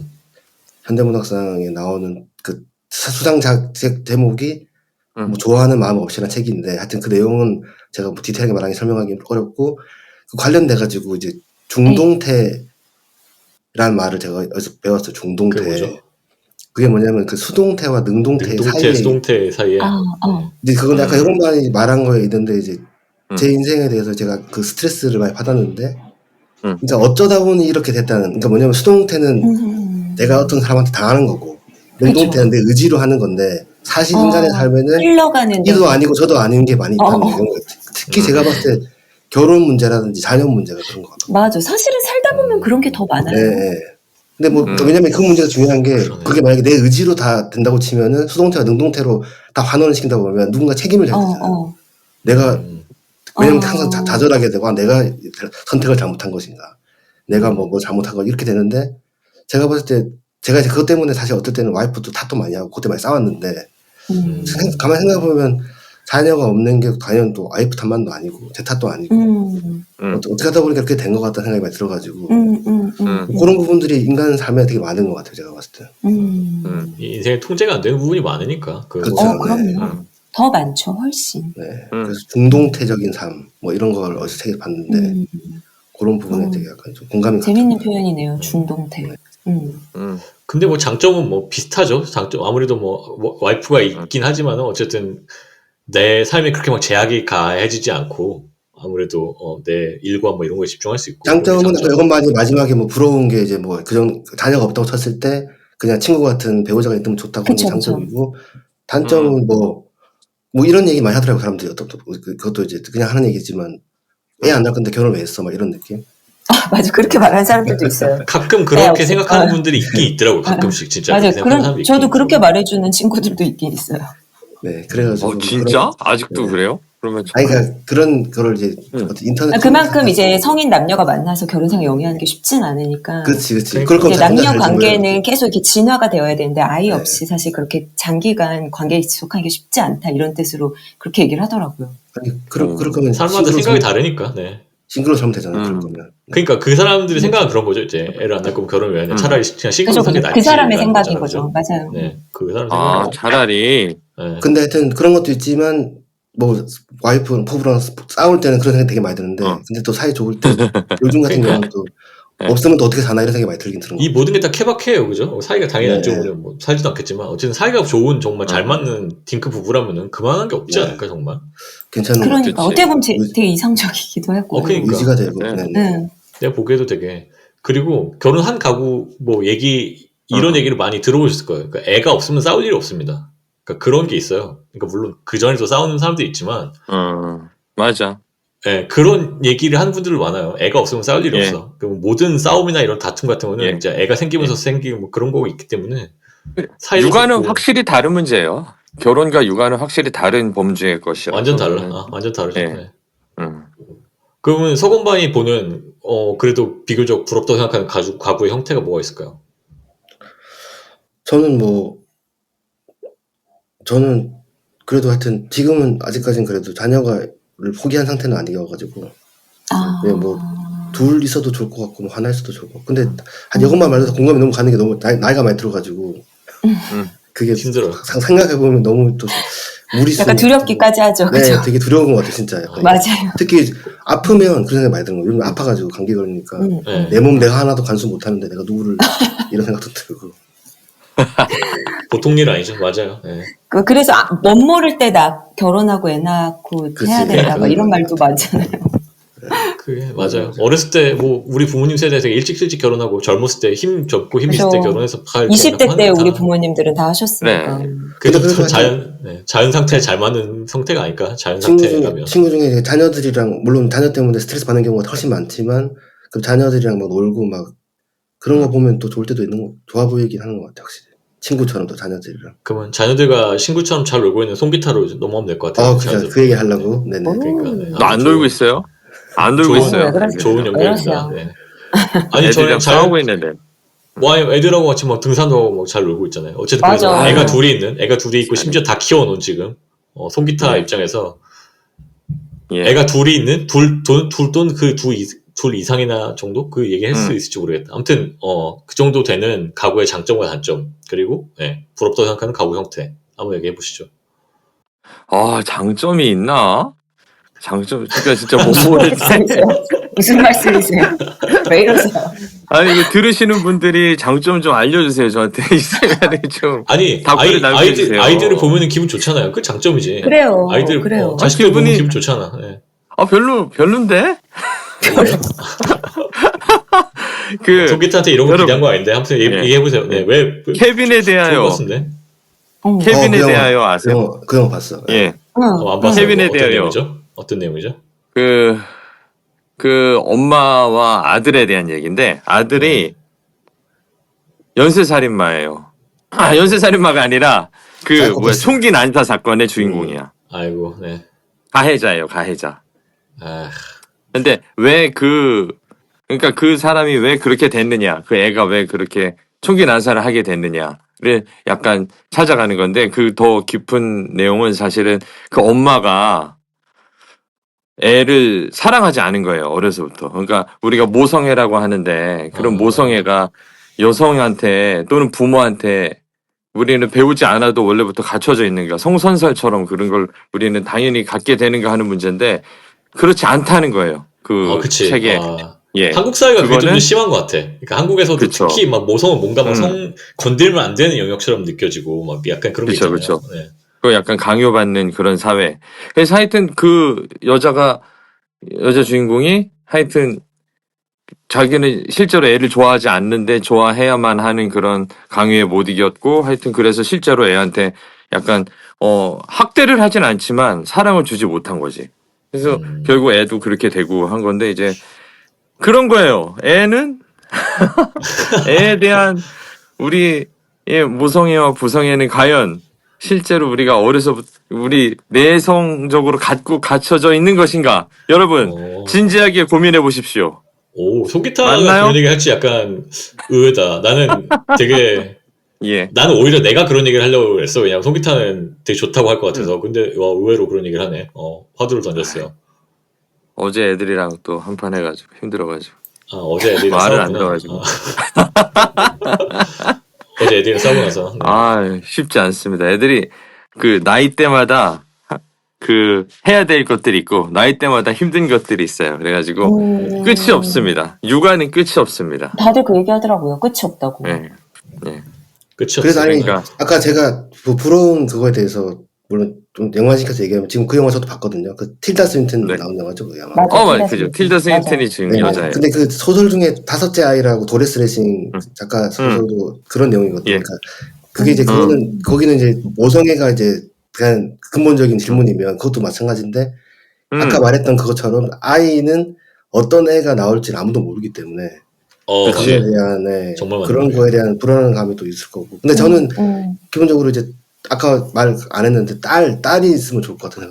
현대문학상에 나오는 그 수상작 제목이 뭐 좋아하는 마음 없이라는 책인데 하여튼 그 내용은 제가 뭐 디테일하게 말하기 설명하기 어렵고 그 관련돼 가지고 이제 중동태라는 말을 제가 어디서 배웠어요. 중동태. 그게 뭐죠? 그게 뭐냐면 그 수동태와 능동태 능동태, 사이에 수동태 사이에 근데 그건 약간 이것만이 말한 거에 있는데 이제 제 인생에 대해서 제가 그 스트레스를 많이 받았는데 그러니까 어쩌다 보니 이렇게 됐다는 그러니까 뭐냐면 수동태는 내가 어떤 사람한테 당하는 거고 능동태는 내 의지로 하는 건데 사실 인간의 삶에는 흘러가는 이도 아니고 저도 아닌 게 많이 있다는 거예요. 특히 제가 봤을 때 결혼 문제라든지 자녀 문제가 그런 것 같아요. 맞아. 사실은 살다 보면 그런 게 더 많아요. 네. 근데 뭐 왜냐면 그 문제가 중요한 게 그게 만약에 내 의지로 다 된다고 치면은 수동태와 능동태로 다 환원을 시킨다고 보면 누군가 책임을 져야 되잖아요. 내가 왜냐면 항상 좌절하게 되고 내가 선택을 잘못한 것인가 내가 뭐 잘못한 거 이렇게 되는데 제가 봤을 때 제가 이제 그것 때문에 사실 어떨 때는 와이프도 탓도 많이 하고 그때 많이 싸웠는데 가만히 생각해보면 자녀가 없는 게 당연 또 와이프 탓만도 아니고 제 탓도 아니고 어떻게 하다 보니까 그렇게 된 것 같다는 생각이 많이 들어가지고 그런 부분들이 인간 삶에 되게 많은 것 같아요. 제가 봤을 때. 이 인생에 통제가 안 되는 부분이 많으니까. 그렇죠. 그럼요. 더 많죠, 훨씬. 네. 그래서 중동태적인 삶, 뭐 이런 걸 어디서 책에 봤는데, 그런 부분에 되게 약간 좀 공감이 재밌는 갔더라고요. 표현이네요, 중동태. 근데 뭐 장점은 뭐 비슷하죠. 장점 아무래도 뭐 와이프가 있긴 하지만은 어쨌든 내 삶에 그렇게 막 제약이 가해지지 않고 아무래도 내 일과 뭐 이런 거에 집중할 수 있고. 장점은 이것만이 마지막에 뭐 부러운 게 이제 뭐 그전 자녀가 없다고 쳤을 때 그냥 친구 같은 배우자가 있으면 좋다고 하는 게 장점이고, 단점은 뭐 이런 얘기 많이 하더라고요. 사람들이 그것도 이제 그냥 하는 얘기지만 애 안 낳을 건데 결혼 왜 했어? 막 이런 느낌. 맞아, 그렇게 말하는 사람들도 있어요. 가끔 그렇게 생각하는 분들이 있긴 있더라고. 가끔씩 진짜. 맞아요. 저도 그렇게 말해주는 친구들도 있긴 있어요. 네, 그래가지고. 진짜? 아직도 그래요? 그러면 그러니까 그런 거를 이제 인터넷 그만큼 이제 성인 남녀가 만나서 결혼 생활 영위하는 게 쉽진 않으니까. 그렇지. 이제 남녀 관계는 계속 이렇게 진화가 되어야 되는데 아이 없이 사실 그렇게 장기간 관계에 지속하는 게 쉽지 않다 이런 뜻으로 그렇게 얘기를 하더라고요. 아니 그럴 거면 사람마다 생각이 다르니까. 네. 싱글로 살면 되잖아요. 그럴 거면. 그러니까 그 사람들이 생각은 그런 거죠. 이제 애를 안 낳을 거면 결혼을 왜 하냐. 차라리 그냥 싱글로 사는 게 낫지. 그 사람의 생각인 거죠. 맞아요. 네, 그 사람 생각. 차라리. 네. 근데 하여튼 그런 것도 있지만 뭐 와이프 부부랑 싸울 때는 그런 생각 되게 많이 드는데 근데 또 사이 좋을 때 요즘 같은 경우는 또 네. 없으면 또 어떻게 사나 이런 생각이 많이 들긴 드는 이 거. 모든 게 다 케바케예요, 그죠? 사이가 당연히 안 네. 좋으면 뭐 살지도 않겠지만 어쨌든 사이가 좋은 정말 잘 맞는 딩크 부부라면은 그만한 게 없지 네. 않을까 정말. 괜찮은 것 그러니까 같아요. 어떻게 보면 의- 되게 이상적이기도 하고. 그러니까. 의지가 되고. 네. 네. 네. 네. 내가 보기에도 되게 그리고 결혼한 가구 뭐 얘기 이런 얘기를 많이 들어보셨을 거예요. 그러니까 애가 없으면 싸울 일이 없습니다. 그러니까 그런 게 있어요. 그러니까 물론 그 전에도 싸우는 사람들이 있지만, 맞아. 예, 그런 얘기를 하는 분들 많아요. 애가 없으면 싸울 일이 예. 없어. 그럼 모든 싸움이나 이런 다툼 같은 거는 예. 이제 애가 생기면서 생기는 뭐 그런 거가 있기 때문에 사이도 육아는 좋고 확실히 다른 문제예요. 결혼과 육아는 확실히 다른 범주의 것이라. 완전 달라. 완전 다르죠. 예. 예. 음. 그러면 서건반이 보는 그래도 비교적 부럽다고 생각하는 가구의 형태가 뭐가 있을까요? 저는 그래도 하여튼 지금은 아직까지는 그래도 자녀를 포기한 상태는 아니어가지고 아. 네, 뭐 둘 있어도 좋을 것 같고 뭐 하나 있어도 좋을 것 같고 근데 한 이것만 말해도 공감이 너무 가는 게 너무 나이가 많이 들어가지고 그게 힘들어요. 생각해보면 너무 또 무리수 약간 두렵기까지 하죠. 네 그죠? 되게 두려운 것 같아요 진짜 약간. 맞아요. 특히 아프면 그런 생각이 많이 드는 거예요. 요즘 아파가지고 감기 걸리니까 네. 내 몸 내가 하나도 간수 못하는데 내가 누구를 이런 생각도 들고 보통 일 아니죠. 맞아요. 예. 그래서 멋 모를 때 결혼하고 애 낳고 그치. 해야 된다 막 이런 말도 많잖아요. 그게 맞아요. 어렸을 때 뭐 우리 부모님 세대 되게 일찍 결혼하고 젊었을 때 힘 젊고 힘 있을 때 그죠. 결혼해서 20대 때 우리 부모님들은 다 하셨으니까. 네. 그래도 근데 그래도 자연 상태에 잘 맞는 성태가 아닐까. 자연 친구 상태라면. 중에 이제 자녀들이랑 물론 자녀 때문에 스트레스 받는 경우가 훨씬 많지만 그 자녀들이랑 막 놀고 막 그런 거 보면 또 좋을 때도 있는 거 좋아 보이긴 하는 것 같아요 확실히 친구처럼 또 자녀들이랑 그러면 자녀들과 친구처럼 잘 놀고 있는 송기타로 넘어가면 될 것 같아요. 그죠 그 얘기 하려고 네네 그러니까 네. 너 안 놀고 있어요? 안 놀고 좋은- 있어요. 왜 그러세요? 좋은 왜 연결입니다. 그러세요? 네. 아니 애들이랑 저는 싸우고 있는데. 애들하고 같이 막 등산도 하고 막 잘 놀고 있잖아요. 어쨌든 그래서 맞아. 애가 둘이 있고 심지어 다 키워놓은 지금 송기타 네. 입장에서 예. 애가 둘이 있는 둘 또는 둘 이상이나 정도 그 얘기 할 수 있을지 모르겠다. 아무튼 그 정도 되는 가구의 장점과 단점 그리고 부럽다고 생각하는 가구 형태 한번 얘기해 보시죠. 장점이 있나? 장점 진짜 못 모를 때. 무슨 말씀이세요? 왜 이러세요? 아니 이거 들으시는 분들이 장점 좀 알려주세요. 저한테 있으면 좀. 아니 답글을 남겨주세요. 아이들을 보면은 기분 좋잖아요. 그 장점이지. 그래요. 아이들 그래요. 자식들 보면 기분이- 기분 좋잖아. 네. 별론데? 송기타한테 이런 거 여러분. 기대한 거 아닌데 아무튼 얘기해 보세요. 네, 왜 케빈에 좋을 것 대하여. 같은데? 케빈에 그 영화, 대하여 아세요? 그 영화 봤어 예. 안 봤어요. 케빈에 어떤 대하여. 내용이죠? 어떤 내용이죠? 그 엄마와 아들에 대한 얘기인데 아들이 연쇄살인마예요. 연쇄살인마가 아니라 사이코패스. 총기 난사 사건의 주인공이야. 아이고, 네. 가해자예요, 가해자. 아, 근데 그러니까 그 사람이 왜 그렇게 됐느냐, 그 애가 왜 그렇게 총기 난사를 하게 됐느냐를 약간 찾아가는 건데 그 더 깊은 내용은 사실은 그 엄마가 애를 사랑하지 않은 거예요, 어려서부터. 그러니까 우리가 모성애라고 하는데 그런 모성애가 여성한테 또는 부모한테 우리는 배우지 않아도 원래부터 갖춰져 있는가, 성선설처럼 그런 걸 우리는 당연히 갖게 되는가 하는 문제인데 그렇지 않다는 거예요. 그 그치. 책에. 예. 한국 사회가 그게 좀 그거는 더 심한 것 같아. 그러니까 한국에서도 그쵸. 특히 막 모성은 뭔가 막 건들면 안 되는 영역처럼 느껴지고 막 약간 그런 게 그쵸, 있잖아요. 그쵸. 네. 그 약간 강요받는 그런 사회. 그래서 하여튼 그 여자 주인공이 하여튼 자기는 실제로 애를 좋아하지 않는데 좋아해야만 하는 그런 강요에 못 이겼고 하여튼 그래서 실제로 애한테 약간 학대를 하진 않지만 사랑을 주지 못한 거지. 그래서 결국 애도 그렇게 되고 한 건데 이제 그런 거예요. 애는 애에 대한 우리의 모성애와 부성애는 과연 실제로 우리가 어려서부터 우리 내성적으로 갖고 갖춰져 있는 것인가? 여러분 진지하게 고민해 보십시오. 오, 송기타가 맞나요? 그런 얘기 할지 약간 의외다. 나는 되게 예. 나는 오히려 내가 그런 얘기를 하려고 했어. 왜냐면 송기타는 되게 좋다고 할 것 같아서. 근데 와, 의외로 그런 얘기를 하네. 화두를 던졌어요. 어제 애들이랑 또 한판 해가지고 힘들어가지고 어제 애들이랑 말을 안 싸웠구나. 들어가지고. 어제 애들이랑 싸우고 나서. 네. 쉽지 않습니다. 애들이 그 나이 때마다 그 해야 될 것들이 있고 나이 때마다 힘든 것들이 있어요. 그래가지고 끝이 없습니다. 육아는 끝이 없습니다. 다들 그 얘기하더라고요. 끝이 없다고. 네. 그쵸. 그래서 아니 그러니까. 아까 제가 뭐 부러운 그거에 대해서 물론 좀 영화시켜서 얘기하면 지금 그 영화 저도 봤거든요. 그 틸다 스윈튼 네. 나온 영화죠, 그 영화. 맞아. 맞아, 그죠. 틸다 스윈튼이 지금 네, 여자예요. 근데 그 소설 중에 다섯째 아이라고 도레스 레싱 작가 소설도 그런 내용이거든요. 예. 그러니까 그게 이제 그거는 거기는 이제 모성애가 이제 그냥 근본적인 질문이면 그것도 마찬가지인데 아까 말했던 그것처럼 아이는 어떤 애가 나올지 아무도 모르기 때문에 그거에 그치. 대한 정말 맞는 그런 말이에요. 거에 대한 불안감이 또 있을 거고. 근데 저는 기본적으로 이제 아까 말 안 했는데 딸이 있으면 좋을 것 같아요.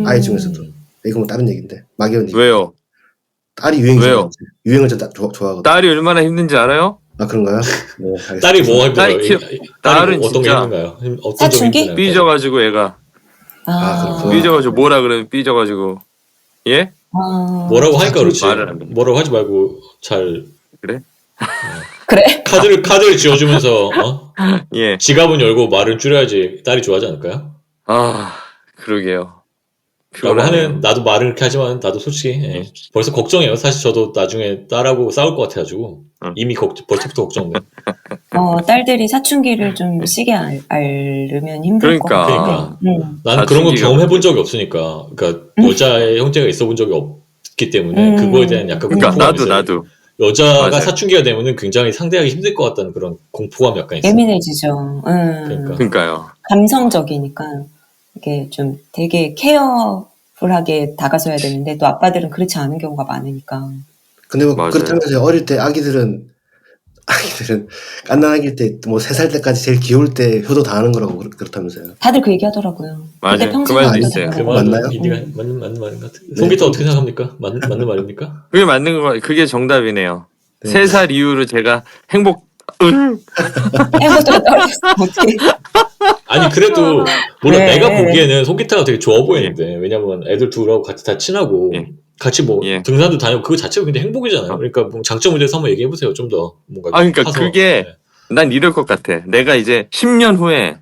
아이 중에서도. 이건 뭐 다른 얘기인데 막연히 왜요? 딸이 유행이죠. 왜요? 유행을 좀 좋아하거든요. 딸이 얼마나 힘든지 알아요? 아 그런가요? 네, 알겠습니다. 딸이 뭐가 힘들어요? 딸이 키워- 딸이 딸은 어떤 게 진짜 힘든가요? 어떤 점이 사춘기? 힘드나요? 삐져가지고 애가 아, 그렇구나. 삐져가지고 뭐라 그러면 삐져가지고 예? 뭐라고 하니까 그렇지. 말을 안 해. 뭐라고 하지 말고 잘 그래? 그래? 카드를 쥐어주면서 예. 지갑은 열고 말은 줄여야지 딸이 좋아하지 않을까요? 아 그러게요. 라고 피곤하네요. 하는 나도 말은 그렇게 하지만 나도 솔직히 벌써 걱정해요. 사실 저도 나중에 딸하고 싸울 것 같아가지고 이미 벌써부터 걱정돼. 딸들이 사춘기를 좀 시게 앓으면 힘들 것 그러니까. 같아요. 나는 그런 거 사춘기가 경험해본 적이 없으니까. 그러니까 여자의 형제가 있어본 적이 없기 때문에 그거에 대한 약간 그러니까 공포감이 있어요. 나도 여자가 맞아요. 사춘기가 되면은 굉장히 상대하기 힘들 것 같다는 그런 공포감이 약간 있어요. 예민해지죠. 그러니까. 그러니까요. 감성적이니까 이게 좀 되게 케어풀하게 다가서야 되는데 또 아빠들은 그렇지 않은 경우가 많으니까. 근데 뭐 맞아요. 그렇다면서 어릴 때 아기들은 깐난아기일 때 뭐 3살 때까지 제일 귀여울 때 효도 당하는 거라고 그렇다면서요. 다들 그 얘기하더라고요. 맞아요. 그때 평생 그 말도 안 있어요. 그 하더라고요. 말은 맞나요? 일리가 맞는 말인 것 같아요. 송기타 어떻게 생각합니까? 맞는 말입니까? 그게 맞는 거 그게 정답이네요. 네. 3살 이후로 제가 행복도 떨어졌어. 어떻게? 아니 그래도 물론 네. 내가 보기에는 송기타가 되게 좋아 보이는데 왜냐면 애들 둘하고 같이 다 친하고 예. 같이 뭐 예. 등산도 다니고 그거 자체가 굉장히 행복이잖아요. 그러니까 뭐 장점에 대해서 한번 얘기해 보세요. 좀 더 뭔가 그러니까 파서. 그게 난 이럴 것 같아. 내가 이제 10년 후에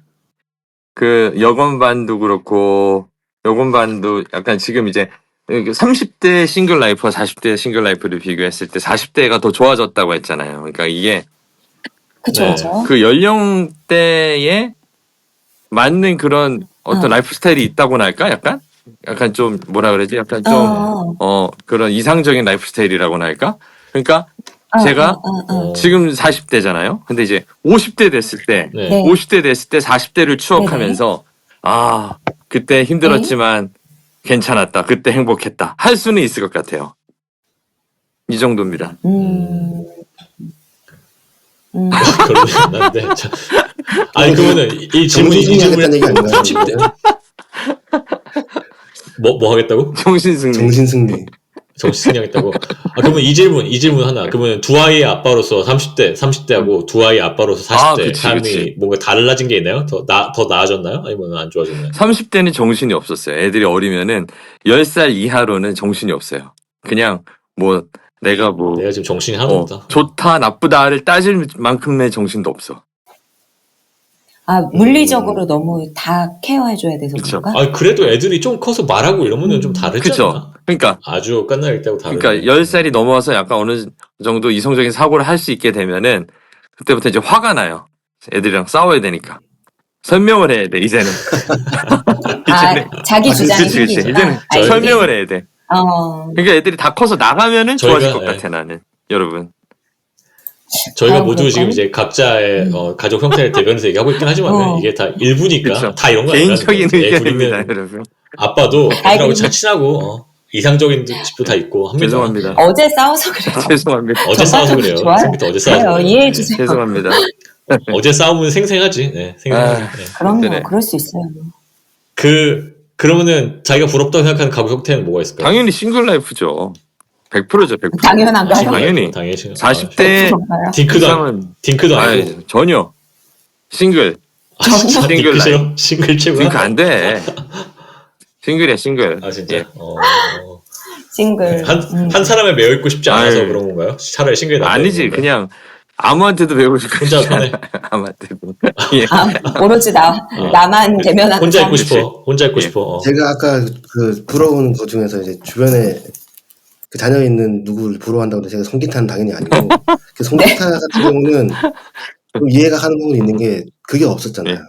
그 여건반도 그렇고 여건반도 약간 지금 이제 30대 싱글 라이프와 40대 싱글 라이프를 비교했을 때 40대가 더 좋아졌다고 했잖아요. 그러니까 이게 그쵸, 네. 그쵸. 그 연령대에 맞는 그런 어떤 라이프 스타일이 있다고나 할까? 약간 좀 뭐라 그러지? 약간 좀 그런 이상적인 라이프 스타일이라고나 할까? 그러니까 제가 지금 40대잖아요. 근데 이제 50대 됐을 때 네. 네. 50대 됐을 때 40대를 추억하면서 아 그때 힘들었지만 괜찮았다. 그때 행복했다. 할 수는 있을 것 같아요. 이 정도입니다. 그러지 않는데. 아니 그러면은 이 질문이 정신승리하겠다는 얘기 아닌가요? 30대 뭐 하겠다고? 정신승리. 정신승리. 정신승리하겠다고. 그러면 이 질문 하나. 그러면 두 아이의 아빠로서 30대하고 두 아이의 아빠로서 40대 그치, 삶이 그치. 뭔가 달라진 게 있나요? 더 나아졌나요? 아니면 안 좋아졌나요? 30대는 정신이 없었어요. 애들이 어리면은 10살 이하로는 정신이 없어요. 그냥 뭐 내가 뭐 내가 지금 정신이 하나도 없다. 좋다 나쁘다를 따질 만큼의 정신도 없어. 물리적으로 너무 다 케어해줘야 돼서 그쵸. 그런가? 그래도 애들이 좀 커서 말하고 이러면은 좀 다르지 그쵸. 않나? 그러니까 아주 깐나기 때고 다르네. 그러니까 10살이 넘어서 약간 어느 정도 이성적인 사고를 할 수 있게 되면은 그때부터 이제 화가 나요. 애들이랑 싸워야 되니까. 설명을 해야 돼, 이제는. 자기 주장이 그치, 그치. 생기죠. 이제는 알겠네. 설명을 해야 돼. 그러니까 애들이 다 커서 나가면은 좋아질 것 같아, 나는. 여러분. 저희가 다음 모두 그럴까요? 지금 이제 각자의 가족 형태를 대변해서 얘기하고 있긴 하지만 이게 다 일부니까 그쵸. 다 이런 거 개인적인 아니라는 거예요. 의견입니다, 우리는 여러분. 아빠도 애들하고 잘 친하고 이상적인 집도 다 있고 합니다. 죄송합니다. 어제 싸워서 그래요. 죄송합니다. 어제 싸워서 그래요. 좋아요. 성기도 어제 싸워서 그래요. 그래요. 이해해주세요. 죄송합니다. 어제 싸움은 생생하지. 네, 생생하지. 네. 그럼요. 그래. 그럴 수 있어요. 그러면은 자기가 부럽다고 생각하는 가족 형태는 뭐가 있을까요? 당연히 싱글 라이프죠. 100%죠, 100%. 당연한가요? 당연히. 40대 딩크도 이상은 딩크도 아니고 전혀. 싱글. 진짜 싱글 딩크 싫어? 싱글 최고야? 딩크 안 돼. 싱글이야, 싱글. 진짜? 예. 싱글. 한 사람에 매여 있고 싶지 않아서 아유. 그런 건가요? 차라리 싱글이 낫다. 아니지, 이런 건가요? 그냥 아무한테도 배우고 싶어. 혼자 편해. 아무한테도. 예. 오로지 나만 대면하는 혼자 있고 성. 싶어. 혼자 있고 예. 싶어. 제가 아까 그 부러운 것 중에서 이제 주변에 그 자녀 있는 누구를 부러워한다고 해서 제가 송기타는 당연히 아니고 그 송기타 같은 경우는 좀 이해가 가는 부분이 있는 게 그게 없었잖아요. 네.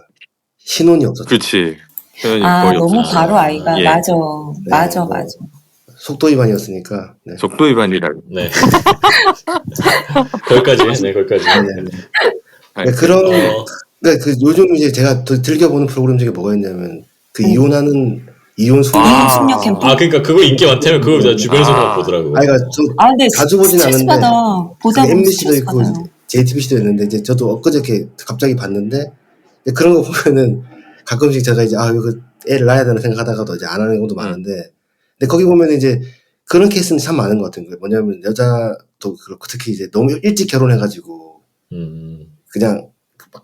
신혼이 없었죠. 그치. 표현이 아, 거의 너무 없었어. 바로 아이가. 예. 맞아. 네, 맞아, 뭐 맞아. 속도 위반이었으니까. 네. 속도 위반이라고. 네. 거기까지. 네, 거기까지. 네, 네. 아니, 네, 그런 어, 그러니까 그 요즘 이제 제가 더 즐겨보는 프로그램 중에 뭐가 있냐면 그 이혼하는 이혼 숙녀. 아. 숙녀 캠프. 그러니까 그거 인기 많다면 그거 나 주변에서만 아. 보더라고. 그러니까 저 근데 자주 보진 스트레스 않는데 받아. 보다 그게 보면 MBC도 스트레스 있고 받아요. JTBC도 있는데 이제 저도 엊그저께 갑자기 봤는데 이제 그런 거 보면은 가끔씩 제가 이제 이거 애를 낳아야 되나 생각하다가도 이제 안 하는 경우도 많은데 근데 거기 보면 이제 그런 케이스는 참 많은 것 같은 거예요. 뭐냐면 여자도 그렇고 특히 이제 너무 일찍 결혼해가지고 그냥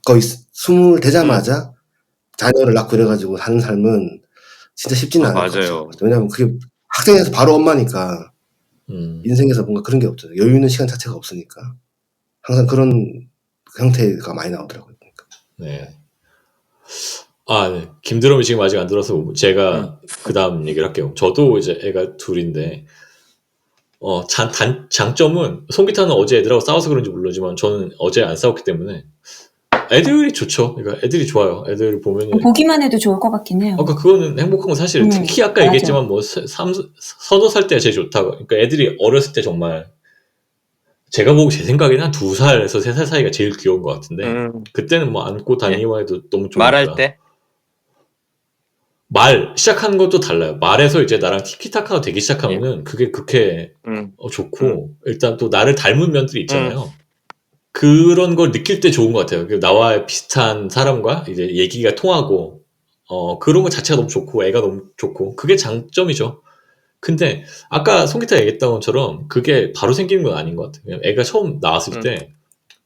거의 20 되자마자 자녀를 낳고 이래가지고 사는 삶은 진짜 쉽지는 않을 것 맞아요. 같아요. 왜냐면 그게 학생에서 바로 엄마니까 인생에서 뭔가 그런 게 없잖아요. 여유 있는 시간 자체가 없으니까 항상 그런 형태가 많이 나오더라고요. 그러니까. 네. 네. 김드럼이 지금 아직 안 들어서 제가 그 다음 얘기를 할게요. 저도 이제 애가 둘인데, 장점은, 송기타는 어제 애들하고 싸워서 그런지 모르지만, 저는 어제 안 싸웠기 때문에, 애들이 좋죠. 그러니까 애들이 좋아요. 애들 보면은. 보기만 해도 좋을 것 같긴 해요. 그러니까 그거는 행복한 건 사실이에요. 특히 아까 맞아. 얘기했지만, 서너 살 때가 제일 좋다고. 그러니까 애들이 어렸을 때 정말, 제가 보고 제 생각에는 한 2살에서 3살 사이가 제일 귀여운 것 같은데, 그때는 뭐 안고 다니기만 해도 너무 좋으니까. 말할 때? 말 시작하는 것도 달라요. 말에서 이제 나랑 티키타카가 되기 시작하면은 그게 그렇게 좋고 일단 또 나를 닮은 면들이 있잖아요. 그런 걸 느낄 때 좋은 것 같아요. 나와 비슷한 사람과 이제 얘기가 통하고 그런 것 자체가 너무 좋고 애가 너무 좋고 그게 장점이죠. 근데 아까 송기타 얘기했던 것처럼 그게 바로 생기는 건 아닌 것 같아요. 애가 처음 나왔을 때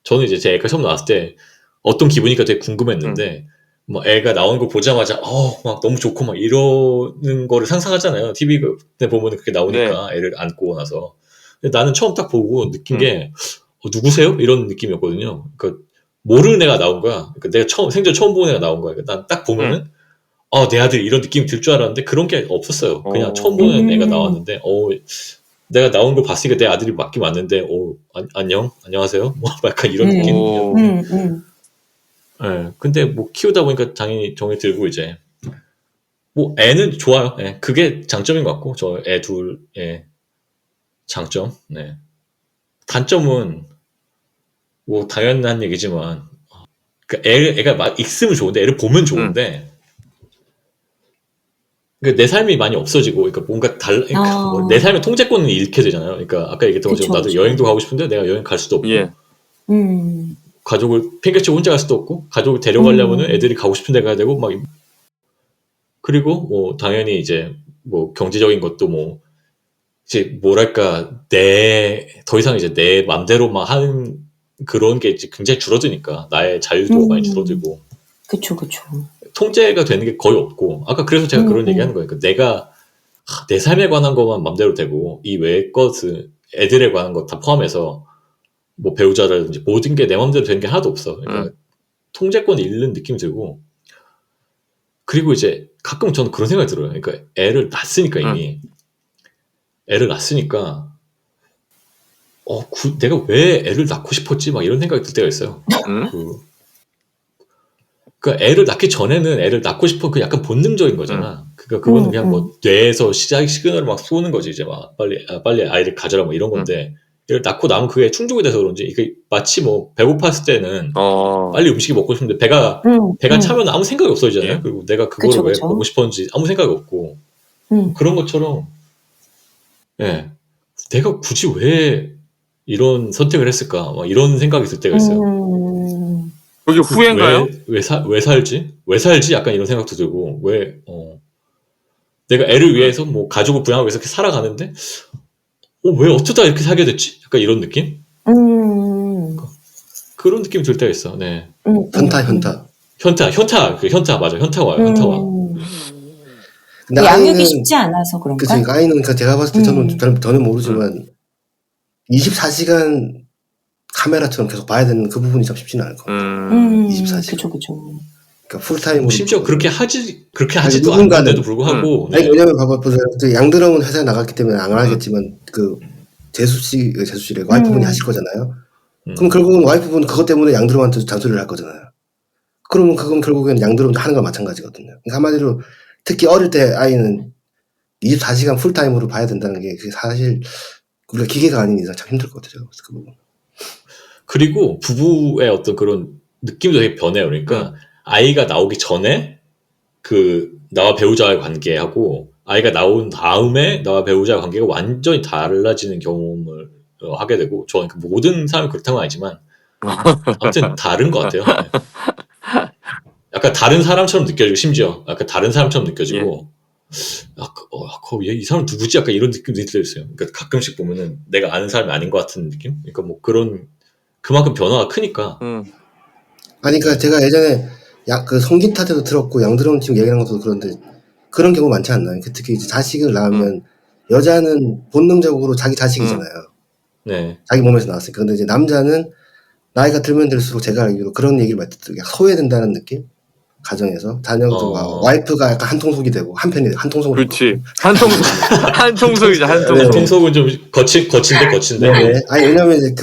저는 이제 제 애가 처음 나왔을 때 어떤 기분일까 되게 궁금했는데 뭐 애가 나오는 거 보자마자 막 너무 좋고 막 이러는 거를 상상하잖아요. TV 때 보면 그게 나오니까 애를 안고 나서. 근데 나는 처음 딱 보고 느낀 게 누구세요? 이런 느낌이었거든요. 그러니까 모르는 애가 나온 거야. 그러니까 내가 생전 처음 보는 애가 나온 거야. 그러니까 난 딱 보면은 내 아들 이런 느낌이 들 줄 알았는데 그런 게 없었어요. 그냥 처음 보는 애가 나왔는데 내가 나온 걸 봤으니까 내 아들이 맞긴 맞는데 안녕하세요. 뭐 약간 이런 느낌. 네, 근데 뭐 키우다 보니까 당연히 정이 들고 이제 뭐 애는 좋아요. 네, 그게 장점인 것 같고 저 애 둘의 장점. 네. 단점은 뭐 당연한 얘기지만 애가 막 있으면 좋은데 애를 보면 좋은데 그러니까 내 삶이 많이 없어지고 그러니까 뭔가 그러니까 내 삶의 통제권을 잃게 되잖아요. 그러니까 아까 얘기했던 것처럼 나도 여행도 가고 싶은데 내가 여행 갈 수도 없고 가족을 핑계치고 혼자 갈 수도 없고 가족을 데려가려면은 애들이 가고 싶은 데 가야 되고 막 그리고 뭐 당연히 이제 뭐 경제적인 것도 뭐 이제 뭐랄까 더 이상 이제 내 맘대로만 하는 그런 게 이제 굉장히 줄어드니까 나의 자유도 많이 줄어들고 그쵸. 통제가 되는 게 거의 없고 아까 그래서 제가 그런 얘기하는 거예요. 그러니까 내가 내 삶에 관한 것만 맘대로 되고 이 외의 것은 애들에 관한 것 다 포함해서 뭐 배우자라든지 모든 게 내 맘대로 되는 게 하나도 없어. 그러니까 통제권을 잃는 느낌이 들고 그리고 이제 가끔 저는 그런 생각이 들어요. 그러니까 애를 낳았으니까 이미 애를 낳았으니까 내가 왜 애를 낳고 싶었지? 막 이런 생각이 들 때가 있어요. 그러니까 애를 낳기 전에는 애를 낳고 싶어 그 약간 본능적인 거잖아. 그러니까 그거는 그냥 뭐 뇌에서 시그널을 막 쏘는 거지 이제 막 빨리 아이를 가져라 뭐 이런 건데 얘를 낳고 나면 그게 충족이 돼서 그런지 이게 마치 뭐 배고팠을 때는 빨리 음식이 먹고 싶은데 배가 차면 아무 생각이 없어지잖아요. 그리고 내가 그거를 왜 먹고 싶었는지 아무 생각이 없고 그런 것처럼 내가 굳이 왜 이런 선택을 했을까? 막 이런 생각이 들 때가 있어요. 그게 후회인가요? 왜 살지? 왜 살지? 약간 이런 생각도 들고 내가 애를 위해서 뭐 가족을 부양하기 위해서 이렇게 살아가는데 왜 어쩌다 이렇게 살게 됐지? 약간 이런 느낌? 그런 느낌이 들 때가 있어. 네. 현타. 현타 맞아. 현타 와요. 현타 와. 근데 양육이 쉽지 않아서 그런가? 그치, 아이는 제가 봤을 때 저는 모르지만 24시간 카메라처럼 계속 봐야 되는 그 부분이 참 쉽지는 않을 것 같아요. 24시간. 그쵸. 그러니까 풀타임으로. 심지어 그렇게 하지도 누군가는- 않는데도 불구하고 아니, 네. 왜냐면 봐봐, 양드럼은 회사에 나갔기 때문에 안 하겠지만 그 제수씨래 와이프분이 하실 거잖아요. 그럼 결국은 와이프분 그것 때문에 양드럼한테 잔소리를 할 거잖아요. 그러면 그건 결국엔 양드럼 하는 거 마찬가지거든요. 그러니까 한마디로 특히 어릴 때 아이는 24시간 풀타임으로 봐야 된다는 게 그게 사실 우리가 기계가 아닌 이상 참 힘들 것 같아요. 그래서 그 부분. 그리고 부부의 어떤 그런 느낌도 되게 변해요. 그러니까 아이가 나오기 전에 그 나와 배우자의 관계하고 아이가 나온 다음에 나와 배우자의 관계가 완전히 달라지는 경험을 하게 되고 저는 그 모든 사람이 그렇다는 건 아니지만 아무튼 다른 것 같아요. 네. 약간 다른 사람처럼 느껴지고 심지어 약간 다른 사람처럼 느껴지고 이 사람 누구지? 약간 이런 느낌도 들었어요. 그러니까 가끔씩 보면은 내가 아는 사람이 아닌 것 같은 느낌? 그러니까 뭐 그런 그만큼 변화가 크니까. 아니, 그러니까 제가 예전에 그 성기타 때도 들었고 양드럼 치고 얘기한 것도 그런데 그런 경우 많지 않나요? 특히 이제 자식을 낳으면 여자는 본능적으로 자기 자식이잖아요. 네. 자기 몸에서 나왔으니까. 근데 이제 남자는 나이가 들면 들수록 제가 알기로 그런 얘기를 많이 듣더라고요. 소외된다는 느낌? 가정에서 자녀들과 와이프가 약간 한통속이 되고 한편이 한통속으로. 그렇지. 한통속이죠. 한통속. 통속은 좀 거친데. 네. 아니, 왜냐면 이제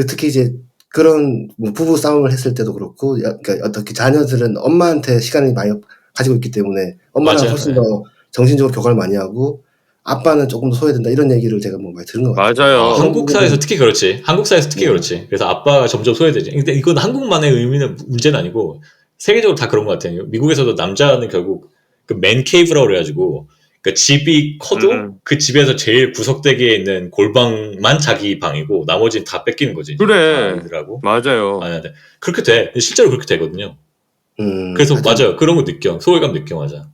특히 이제 그런 뭐 부부 싸움을 했을 때도 그렇고, 그러니까 어떻게 자녀들은 엄마한테 시간을 많이 가지고 있기 때문에 엄마랑 맞아요. 훨씬 더 정신적으로 교감을 많이 하고 아빠는 조금 더 소외된다 이런 얘기를 제가 뭐 많이 들은 것 같아요. 맞아요. 한국 사회에서 특히 그렇지. 한국 사회에서 특히 그렇지. 그래서 아빠가 점점 소외되지. 근데 이건 한국만의 의미는 문제는 아니고 세계적으로 다 그런 것 같아요. 미국에서도 남자는 결국 그 맨케이브라고 그래가지고 그 집이 커도 그 집에서 제일 구석대기에 있는 골방만 자기 방이고 나머지는 다 뺏기는 거지. 그래. 아이들하고. 맞아요. 네. 그렇게 돼. 실제로 그렇게 되거든요. 그래서 맞아요. 그런 거 느껴. 소외감 느껴. 맞아.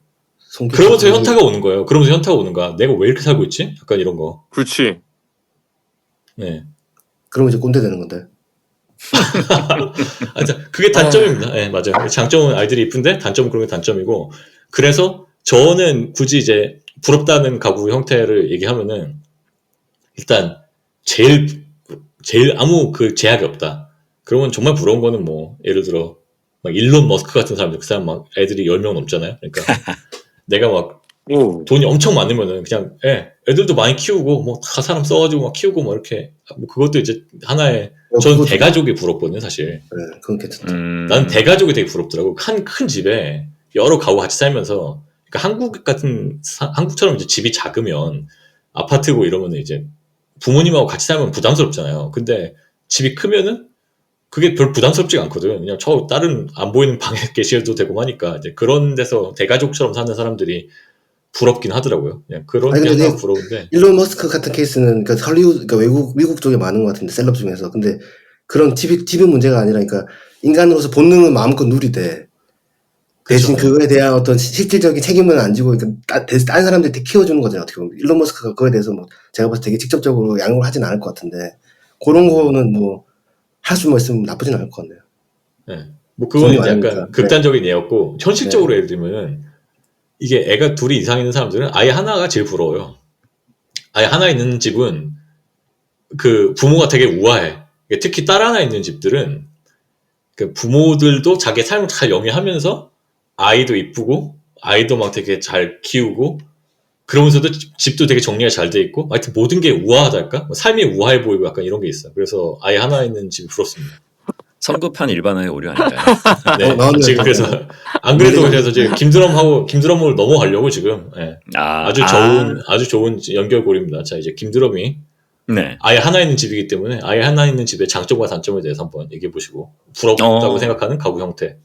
그러면서 현타가 오는 거예요. 그러면서 현타가 오는 거야. 내가 왜 이렇게 살고 있지? 약간 이런 거. 그렇지. 네. 그러면 이제 꼰대 되는 건데. 그게 단점입니다. 네, 맞아요. 장점은 아이들이 이쁜데 단점은 그런 게 단점이고 그래서 저는 굳이 이제 부럽다는 가구 형태를 얘기하면은 일단 제일 아무 그 제약이 없다. 그러면 정말 부러운 거는 뭐 예를 들어 막 일론 머스크 같은 사람들 그 사람 막 애들이 10명 넘잖아요. 그러니까 내가 막 돈이 엄청 많으면은 그냥 애들도 많이 키우고 뭐 다 사람 써가지고 막 키우고 뭐 이렇게 뭐 그것도 이제 하나의 저는 대가족이 부럽거든요 사실. 네, 그건 괜찮다. 나는 대가족이 되게 부럽더라고. 큰 집에 여러 가구 같이 살면서 그러니까 한국처럼 이제 집이 작으면 아파트고 이러면 이제 부모님하고 같이 살면 부담스럽잖아요. 근데 집이 크면은 그게 별 부담스럽지가 않거든. 그냥 저 다른 안 보이는 방에 계셔도 되고 하니까 이제 그런 데서 대가족처럼 사는 사람들이 부럽긴 하더라고요. 그냥 그런 게 하나 부러운데. 일론 머스크 같은 케이스는 그러니까 헐리우드, 그러니까 미국 쪽에 많은 것 같은데 셀럽 중에서. 근데 그런 집이 문제가 아니라, 그러니까 인간으로서 본능은 마음껏 누리되 대신 그쵸. 그거에 대한 어떤 실질적인 책임은 안 지고 다른 사람들이 키워주는 거잖아요. 어떻게 보면 일론 머스크가 그거에 대해서 뭐 제가 봤을 때 되게 직접적으로 양육을 하진 않을 것 같은데 그런 거는 뭐 할 수만 있으면 나쁘진 않을 것 같네요. 네. 뭐 그건 이제 약간 극단적인 예였고 현실적으로 예를 들면은 이게 애가 둘이 이상 있는 사람들은 아예 하나가 제일 부러워요. 아예 하나 있는 집은 그 부모가 되게 우아해. 특히 딸 하나 있는 집들은 그 부모들도 자기 삶을 잘 영위하면서 아이도 이쁘고 아이도 막 되게 잘 키우고 그러면서도 집도 되게 정리가 잘 돼 있고 하여튼 모든 게 우아하달까? 삶이 우아해 보이고 약간 이런 게 있어. 그래서 아예 하나 있는 집이 부럽습니다. 성급한 일반화의 오류 아닐까요? 네, 지금 그래서 안 그래도 그래서 지금 김드럼을 넘어가려고 지금 아주 좋은 연결고리입니다. 자 이제 김드럼이 아예 하나 있는 집이기 때문에 아예 하나 있는 집의 장점과 단점에 대해서 한번 얘기해 보시고 부럽다고 생각하는 가구 형태.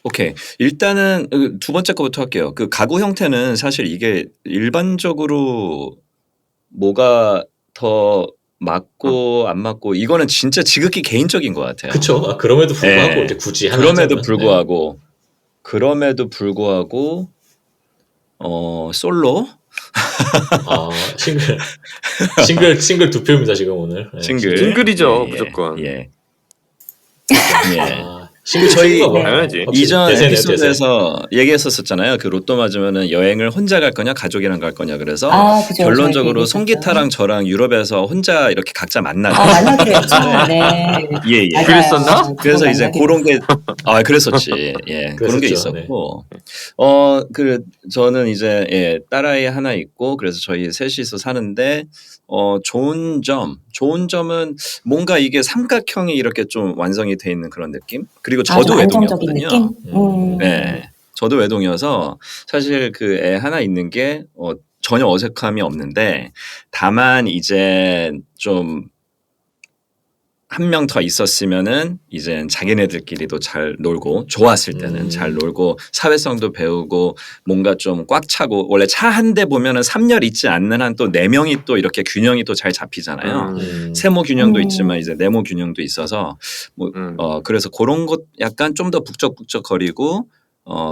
오케이. 일단은 두 번째 거부터 할게요. 그 가구 형태는 사실 이게 일반적으로 뭐가 더 맞고 안 맞고 이거는 진짜 지극히 개인적인 것 같아요. 그렇죠. 그럼에도 불구하고 이제 굳이 하나 그럼에도 불구하고 솔로 싱글 두 표입니다 지금 오늘. 싱글이죠 무조건. 예. 싱글 저희 최고가 뭐야? 당연하지. 확실히. 이전 대세네요, 에피소드에서 얘기했었잖아요. 그 로또 맞으면은 여행을 혼자 갈 거냐 가족이랑 갈 거냐 그래서 그죠. 결론적으로 저희 송기타랑 저랑 유럽에서 혼자 이렇게 각자 만나죠. 만나기로 했죠. 네. 예, 예. 맞아요. 그랬었나? 그래서 이제 만나기로 그런 게 그랬었지. 예. 그런 게 그랬었죠. 있었고 저는 이제 딸아이 하나 있고 그래서 저희 셋이서 사는데 좋은 점은 뭔가 이게 삼각형이 이렇게 좀 완성이 돼 있는 그런 느낌? 그리고 저도 아주 안정적인 외동이었거든요. 느낌? 네. 저도 외동이어서 사실 그 애 하나 있는 게 전혀 어색함이 없는데 다만 이제 좀 한 명 더 있었으면은 이제 자기네들끼리도 잘 놀고 좋았을 때는 잘 놀고 사회성도 배우고 뭔가 좀 꽉 차고 원래 차 한 대 보면은 3열 있지 않는 한 또 4명이 또 이렇게 균형이 또 잘 잡히잖아요. 세모 균형도 있지만 이제 네모 균형도 있어서 그래서 그런 것 약간 좀 더 북적북적거리고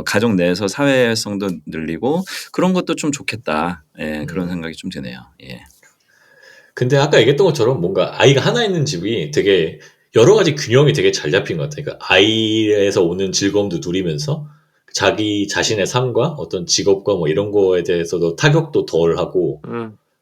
가족 내에서 사회성도 늘리고 그런 것도 좀 좋겠다. 예, 그런 생각이 좀 드네요. 예. 근데 아까 얘기했던 것처럼 뭔가 아이가 하나 있는 집이 되게 여러 가지 균형이 되게 잘 잡힌 것 같아요. 그러니까 아이에서 오는 즐거움도 누리면서 자기 자신의 삶과 어떤 직업과 뭐 이런 거에 대해서도 타격도 덜 하고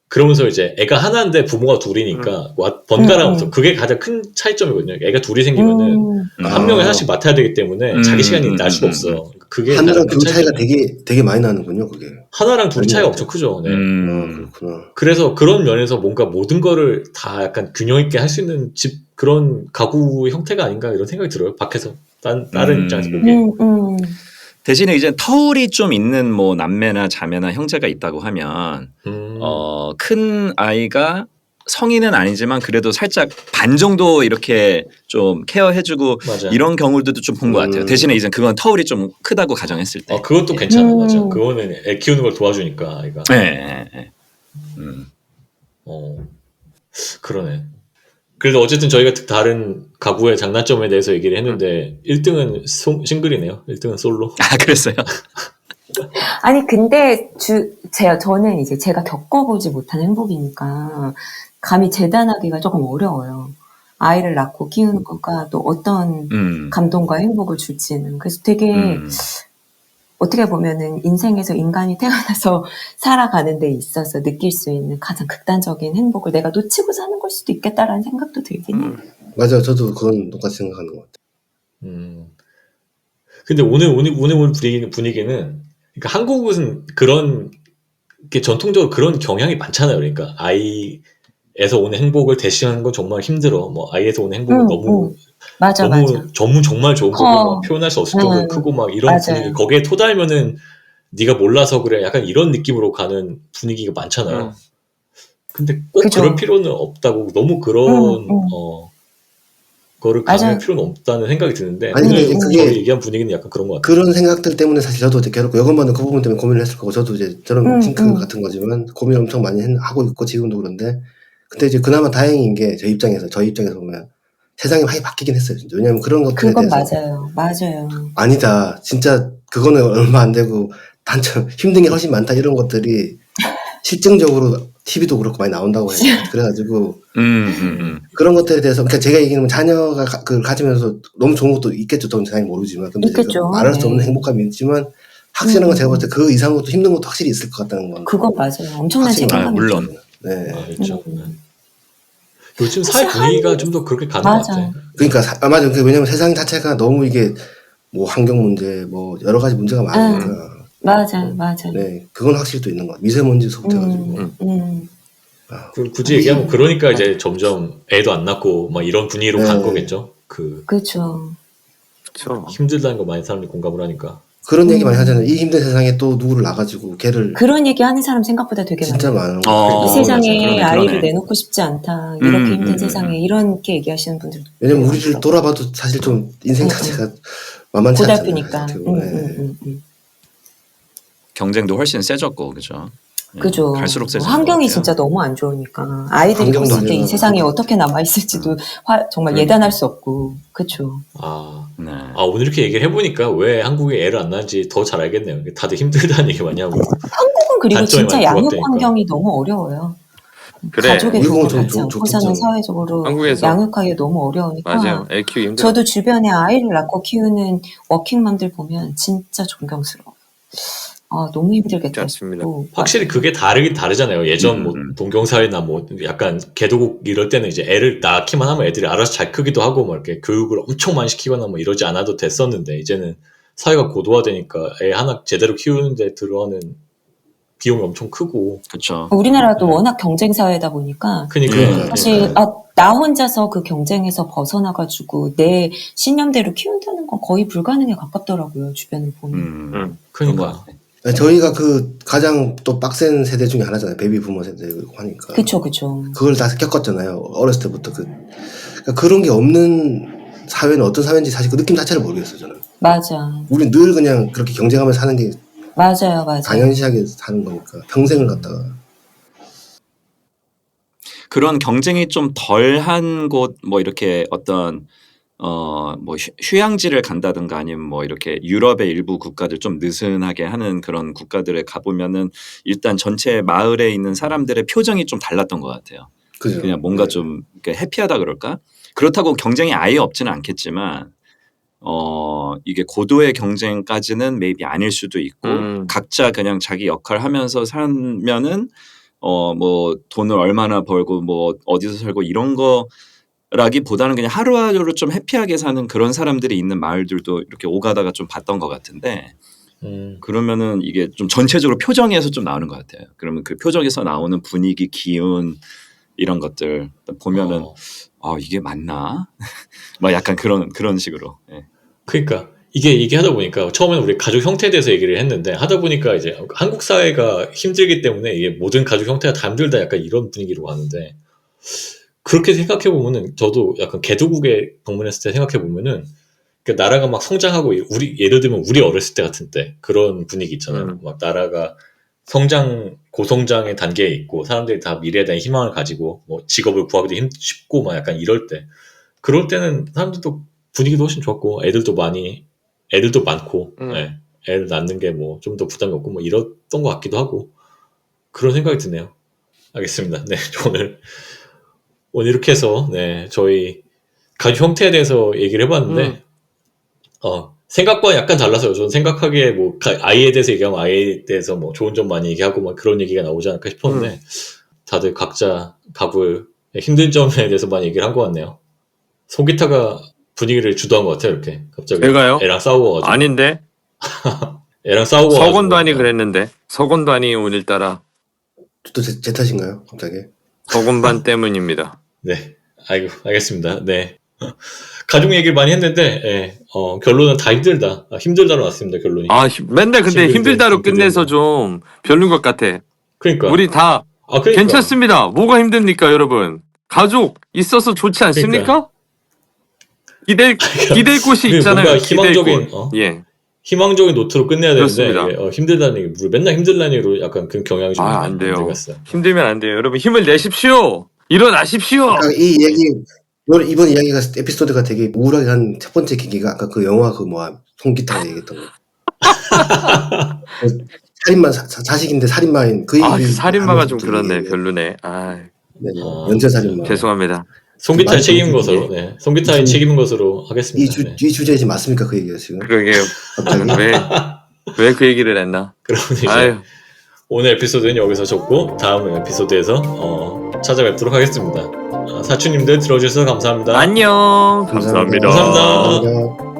그러면서 이제 애가 하나인데 부모가 둘이니까 번갈아가면서 그게 가장 큰 차이점이거든요. 애가 둘이 생기면은 한 명이 하나씩 맡아야 되기 때문에 자기 시간이 날 수가 없어. 그게 하나랑 가장 큰 둘 차이가 차이점이에요. 되게 많이 나는군요, 그게. 하나랑 둘 차이가 아니요. 엄청 크죠. 네. 그렇구나. 그래서 그런 면에서 뭔가 모든 거를 다 약간 균형 있게 할 수 있는 집 그런 가구 형태가 아닌가 이런 생각이 들어요. 밖에서 다른 입장에서 보기에. 대신에 이제 터울이 좀 있는 뭐 남매나 자매나 형제가 있다고 하면 큰 아이가 성인은 아니지만 그래도 살짝 반 정도 이렇게 좀 케어해주고 맞아. 이런 경우들도 좀 본 것 같아요. 대신에 이제 그건 터울이 좀 크다고 가정했을 때. 그것도 괜찮아, 맞아. 그거는 애 키우는 걸 도와주니까 아이가. 네. 그러네. 그래도 어쨌든 저희가 다른 가구의 장단점에 대해서 얘기를 했는데 1등은 싱글이네요. 1등은 솔로. 아 그랬어요? 아니 근데 저는 이제 제가 겪어보지 못한 행복이니까 감히 재단하기가 조금 어려워요. 아이를 낳고 키우는 것과 또 어떤 감동과 행복을 줄지는. 그래서 되게 어떻게 보면은 인생에서 인간이 태어나서 살아가는 데 있어서 느낄 수 있는 가장 극단적인 행복을 내가 놓치고 사는 걸 수도 있겠다라는 생각도 들긴 해요. 맞아요. 저도 그건 똑같이 생각하는 것 같아요. 근데 오늘 분위기는 그러니까 한국은 그런 게 전통적으로 그런 경향이 많잖아요. 그러니까 아이에서 오는 행복을 대신하는 건 정말 힘들어. 뭐 아이에서 오는 행복은 너무 맞아. 정말 좋은 거고 막 표현할 수 없을 정도로 크고 막 이런 맞아요. 분위기 거기에 토달면은 네가 몰라서 그래 약간 이런 느낌으로 가는 분위기가 많잖아요. 근데 꼭 그죠. 그럴 필요는 없다고 너무 그런 거를 강요할 맞아요. 필요는 없다는 생각이 드는데 아니, 오늘 근데 그게 저희 얘기한 분위기는 약간 그런 것 같아요. 그런 생각들 때문에 사실 저도 이제 괴롭고 여건만은 그 부분 때문에 고민을 했을 거고 저도 이제 저런 핑크 같은 거지만 고민 엄청 많이 하고 있고 지금도 그런데 근데 이제 그나마 다행인 게 저희 입장에서 보면 세상이 많이 바뀌긴 했어요. 진짜. 왜냐하면 그런 것들에 그건 대해서 맞아요. 아니다. 진짜 그거는 얼마 안 되고 단점 힘든 게 훨씬 많다 이런 것들이 실증적으로 TV도 그렇고 많이 나온다고 해요. 그래가지고 그런 것들에 대해서 그러니까 제가 얘기하는 건 자녀가 그걸 가지면서 너무 좋은 것도 있겠죠. 저는 잘 모르지만 근데 있겠죠. 말할 수 없는 네. 행복감이 있지만 확실한 건 제가 볼 때 그 이상 것도 힘든 것도 확실히 있을 것 같다는 건 그건 맞아요. 엄청난 확실히 책임감이 물론. 있죠. 네. 있죠. 요즘 사회 분위기가 좀 더 그렇게 가는 것 맞아. 같아. 그러니까 맞아요. 왜냐면 세상 자체가 너무 이게 뭐 환경 문제 뭐 여러 가지 문제가 많으니까 맞아. 네 그건 확실히 또 있는 것 같아요. 미세먼지서부터 해가지고 그 굳이 얘기하면 그러니까 이제 점점 애도 안 낳고 막 이런 분위기로 네. 간 거겠죠. 그렇죠. 그렇죠. 힘들다는 거 많이 사람들이 공감을 하니까. 그런 얘기 많이 하잖아요. 이 힘든 세상에 또 누구를 낳아가지고 걔를 그런 얘기 하는 사람 생각보다 되게 진짜 많아요. 많은 이 거. 세상에 맞아. 아이를 그러네. 내놓고 싶지 않다. 이렇게 힘든 세상에 이렇게 얘기하시는 분들도 왜냐면 되게 우리를 많더라고요. 돌아봐도 사실 좀 인생 자체가 만만치 않잖아요. 고달프니까. 어떻게 보면. 네. 경쟁도 훨씬 세졌고 그죠. 그죠. 갈수록 세진 환경이 것 같아요. 진짜 너무 안 좋으니까 아이들이 환경도 컸을 안 때 이 좋아요. 세상에 어떻게 남아 있을지도 정말 예단할 수 없고. 그렇죠. 네. 오늘 이렇게 얘기를 해보니까 왜 한국에 애를 안 낳는지 더 잘 알겠네요. 다들 힘들다는 얘기 많이 하고. 한국은 그리고 단점이 진짜 많이 양육 부각되니까. 환경이 너무 어려워요. 그래. 가족의 미국은 부모 좀 같지 않고서는 좋겠죠. 사회적으로 한국에서 양육하기 너무 어려우니까 맞아요. 애 키우기 힘들어. 저도 주변에 아이를 낳고 키우는 워킹맘들 보면 진짜 존경스러워. 아, 너무 힘들겠다 맞습니다. 싶고. 확실히 그게 다르잖아요. 예전 뭐 동경사회나 뭐 약간 개도국 이럴 때는 이제 애를 낳기만 하면 애들이 알아서 잘 크기도 하고 뭐 이렇게 교육을 엄청 많이 시키거나 뭐 이러지 않아도 됐었는데 이제는 사회가 고도화되니까 애 하나 제대로 키우는데 들어가는 비용이 엄청 크고. 그렇죠. 우리나라도 워낙 경쟁 사회다 보니까 그러니까 사실 나 혼자서 그 경쟁에서 벗어나가지고 내 신념대로 키운다는 건 거의 불가능에 가깝더라고요. 주변을 보면. 그러니까 저희가 그 가장 또 빡센 세대 중에 하나잖아요. 베이비 부모 세대고 하니까. 그쵸. 그걸 다 겪었잖아요. 어렸을 때부터 그러니까 그런 게 없는 사회는 어떤 사회인지 사실 그 느낌 자체를 모르겠어요. 저는. 맞아. 우리 늘 그냥 그렇게 경쟁하면서 사는 게 맞아요. 당연시하게 사는 거니까 평생을 갖다가. 그런 경쟁이 좀 덜한 곳 뭐 이렇게 어떤 뭐 휴양지를 간다든가 아니면 뭐 이렇게 유럽의 일부 국가들 좀 느슨하게 하는 그런 국가들에 가보면은 일단 전체 마을에 있는 사람들의 표정이 좀 달랐던 것 같아요. 그죠. 그냥 뭔가 좀 이렇게 해피하다 그럴까? 그렇다고 경쟁이 아예 없지는 않겠지만 이게 고도의 경쟁까지는 maybe 아닐 수도 있고 각자 그냥 자기 역할 하면서 살면은 뭐 돈을 얼마나 벌고 뭐 어디서 살고 이런 거라기보다는 그냥 하루하루를 좀 해피하게 사는 그런 사람들이 있는 마을들도 이렇게 오가다가 좀 봤던 것 같은데 그러면은 이게 좀 전체적으로 표정에서 좀 나오는 것 같아요. 그러면 그 표정에서 나오는 분위기, 기운 이런 것들 보면은 이게 맞나? 막 약간 그런 식으로. 예. 그러니까 이게 얘기하다 보니까 처음에는 우리 가족 형태에 대해서 얘기를 했는데 하다 보니까 이제 한국 사회가 힘들기 때문에 이게 모든 가족 형태가 다 힘들다 약간 이런 분위기로 가는데 그렇게 생각해 보면은 저도 약간 개도국에 방문했을 때 생각해 보면은 그러니까 나라가 막 성장하고 우리 예를 들면 우리 어렸을 때 같은 때 그런 분위기 있잖아요. 막 나라가 고성장의 단계에 있고 사람들이 다 미래에 대한 희망을 가지고 뭐 직업을 구하기도 쉽고 막 약간 이럴 때 그럴 때는 사람들도 분위기도 훨씬 좋았고 애들도 많고 예, 애를 낳는 게 뭐 좀 더 부담이 없고 뭐 이랬던 것 같기도 하고 그런 생각이 드네요. 알겠습니다. 네, 오늘 이렇게 해서 네 저희 가족 형태에 대해서 얘기를 해봤는데 생각과 약간 달라서요. 저는 생각하기에 뭐 아이에 대해서 얘기하면 아이에 대해서 뭐 좋은 점 많이 얘기하고 막 그런 얘기가 나오지 않을까 싶었는데 다들 각자 가구의 힘든 점에 대해서 많이 얘기를 한 것 같네요. 송기타가 분위기를 주도한 것 같아요. 이렇게 갑자기 제가요? 애랑 싸우고 가지고 아닌데 애랑 싸우고 서건단이 가지고 그랬는데 서건단이 오늘따라 또 제 탓인가요? 갑자기? 서건반 때문입니다. 네, 아이고 알겠습니다. 네. 가족 얘기를 많이 했는데 예, 결론은 다 힘들다. 힘들다로 왔습니다. 결론이. 맨날 근데 힘들다로 끝내서 좀 별론 것 같아. 그러니까 우리 다 그러니까. 괜찮습니다. 뭐가 힘듭니까, 여러분? 가족 있어서 좋지 않습니까? 기댈 곳이 있잖아요. 뭔가 기댈 희망적인 곳. 예. 희망적인 노트로 끝내야 되는데 그렇습니다. 이게, 힘들다는 얘기, 우리 맨날 힘들다는 얘기로 약간 그 경향이 좀 안 돼요. 되겠어요. 힘들면 안 돼요. 여러분 힘을 내십시오. 일어나십시오. 그러니까 이 얘기 이번 이야기가 에피소드가 되게 우울하게 한 첫 번째 계기가 아까 그 영화 송기타가 얘기했던 거. 살인마 자식인데 살인마인 그 얘기. 살인마가 좀 그렇네. 별로네. 네, 연쇄 살인마. 죄송합니다. 송기타의 책임인 것으로, 네. 송기타의 책임인 것으로 하겠습니다. 이 주제에 지금 맞습니까 그 얘기가 지금? 그러게요. 왜 그 얘기를 했나? 그럼 이제 오늘 에피소드는 여기서 접고 다음 에피소드에서 찾아뵙도록 하겠습니다. 사추님들 들어주셔서 감사합니다. 안녕. 감사합니다. 감사합니다.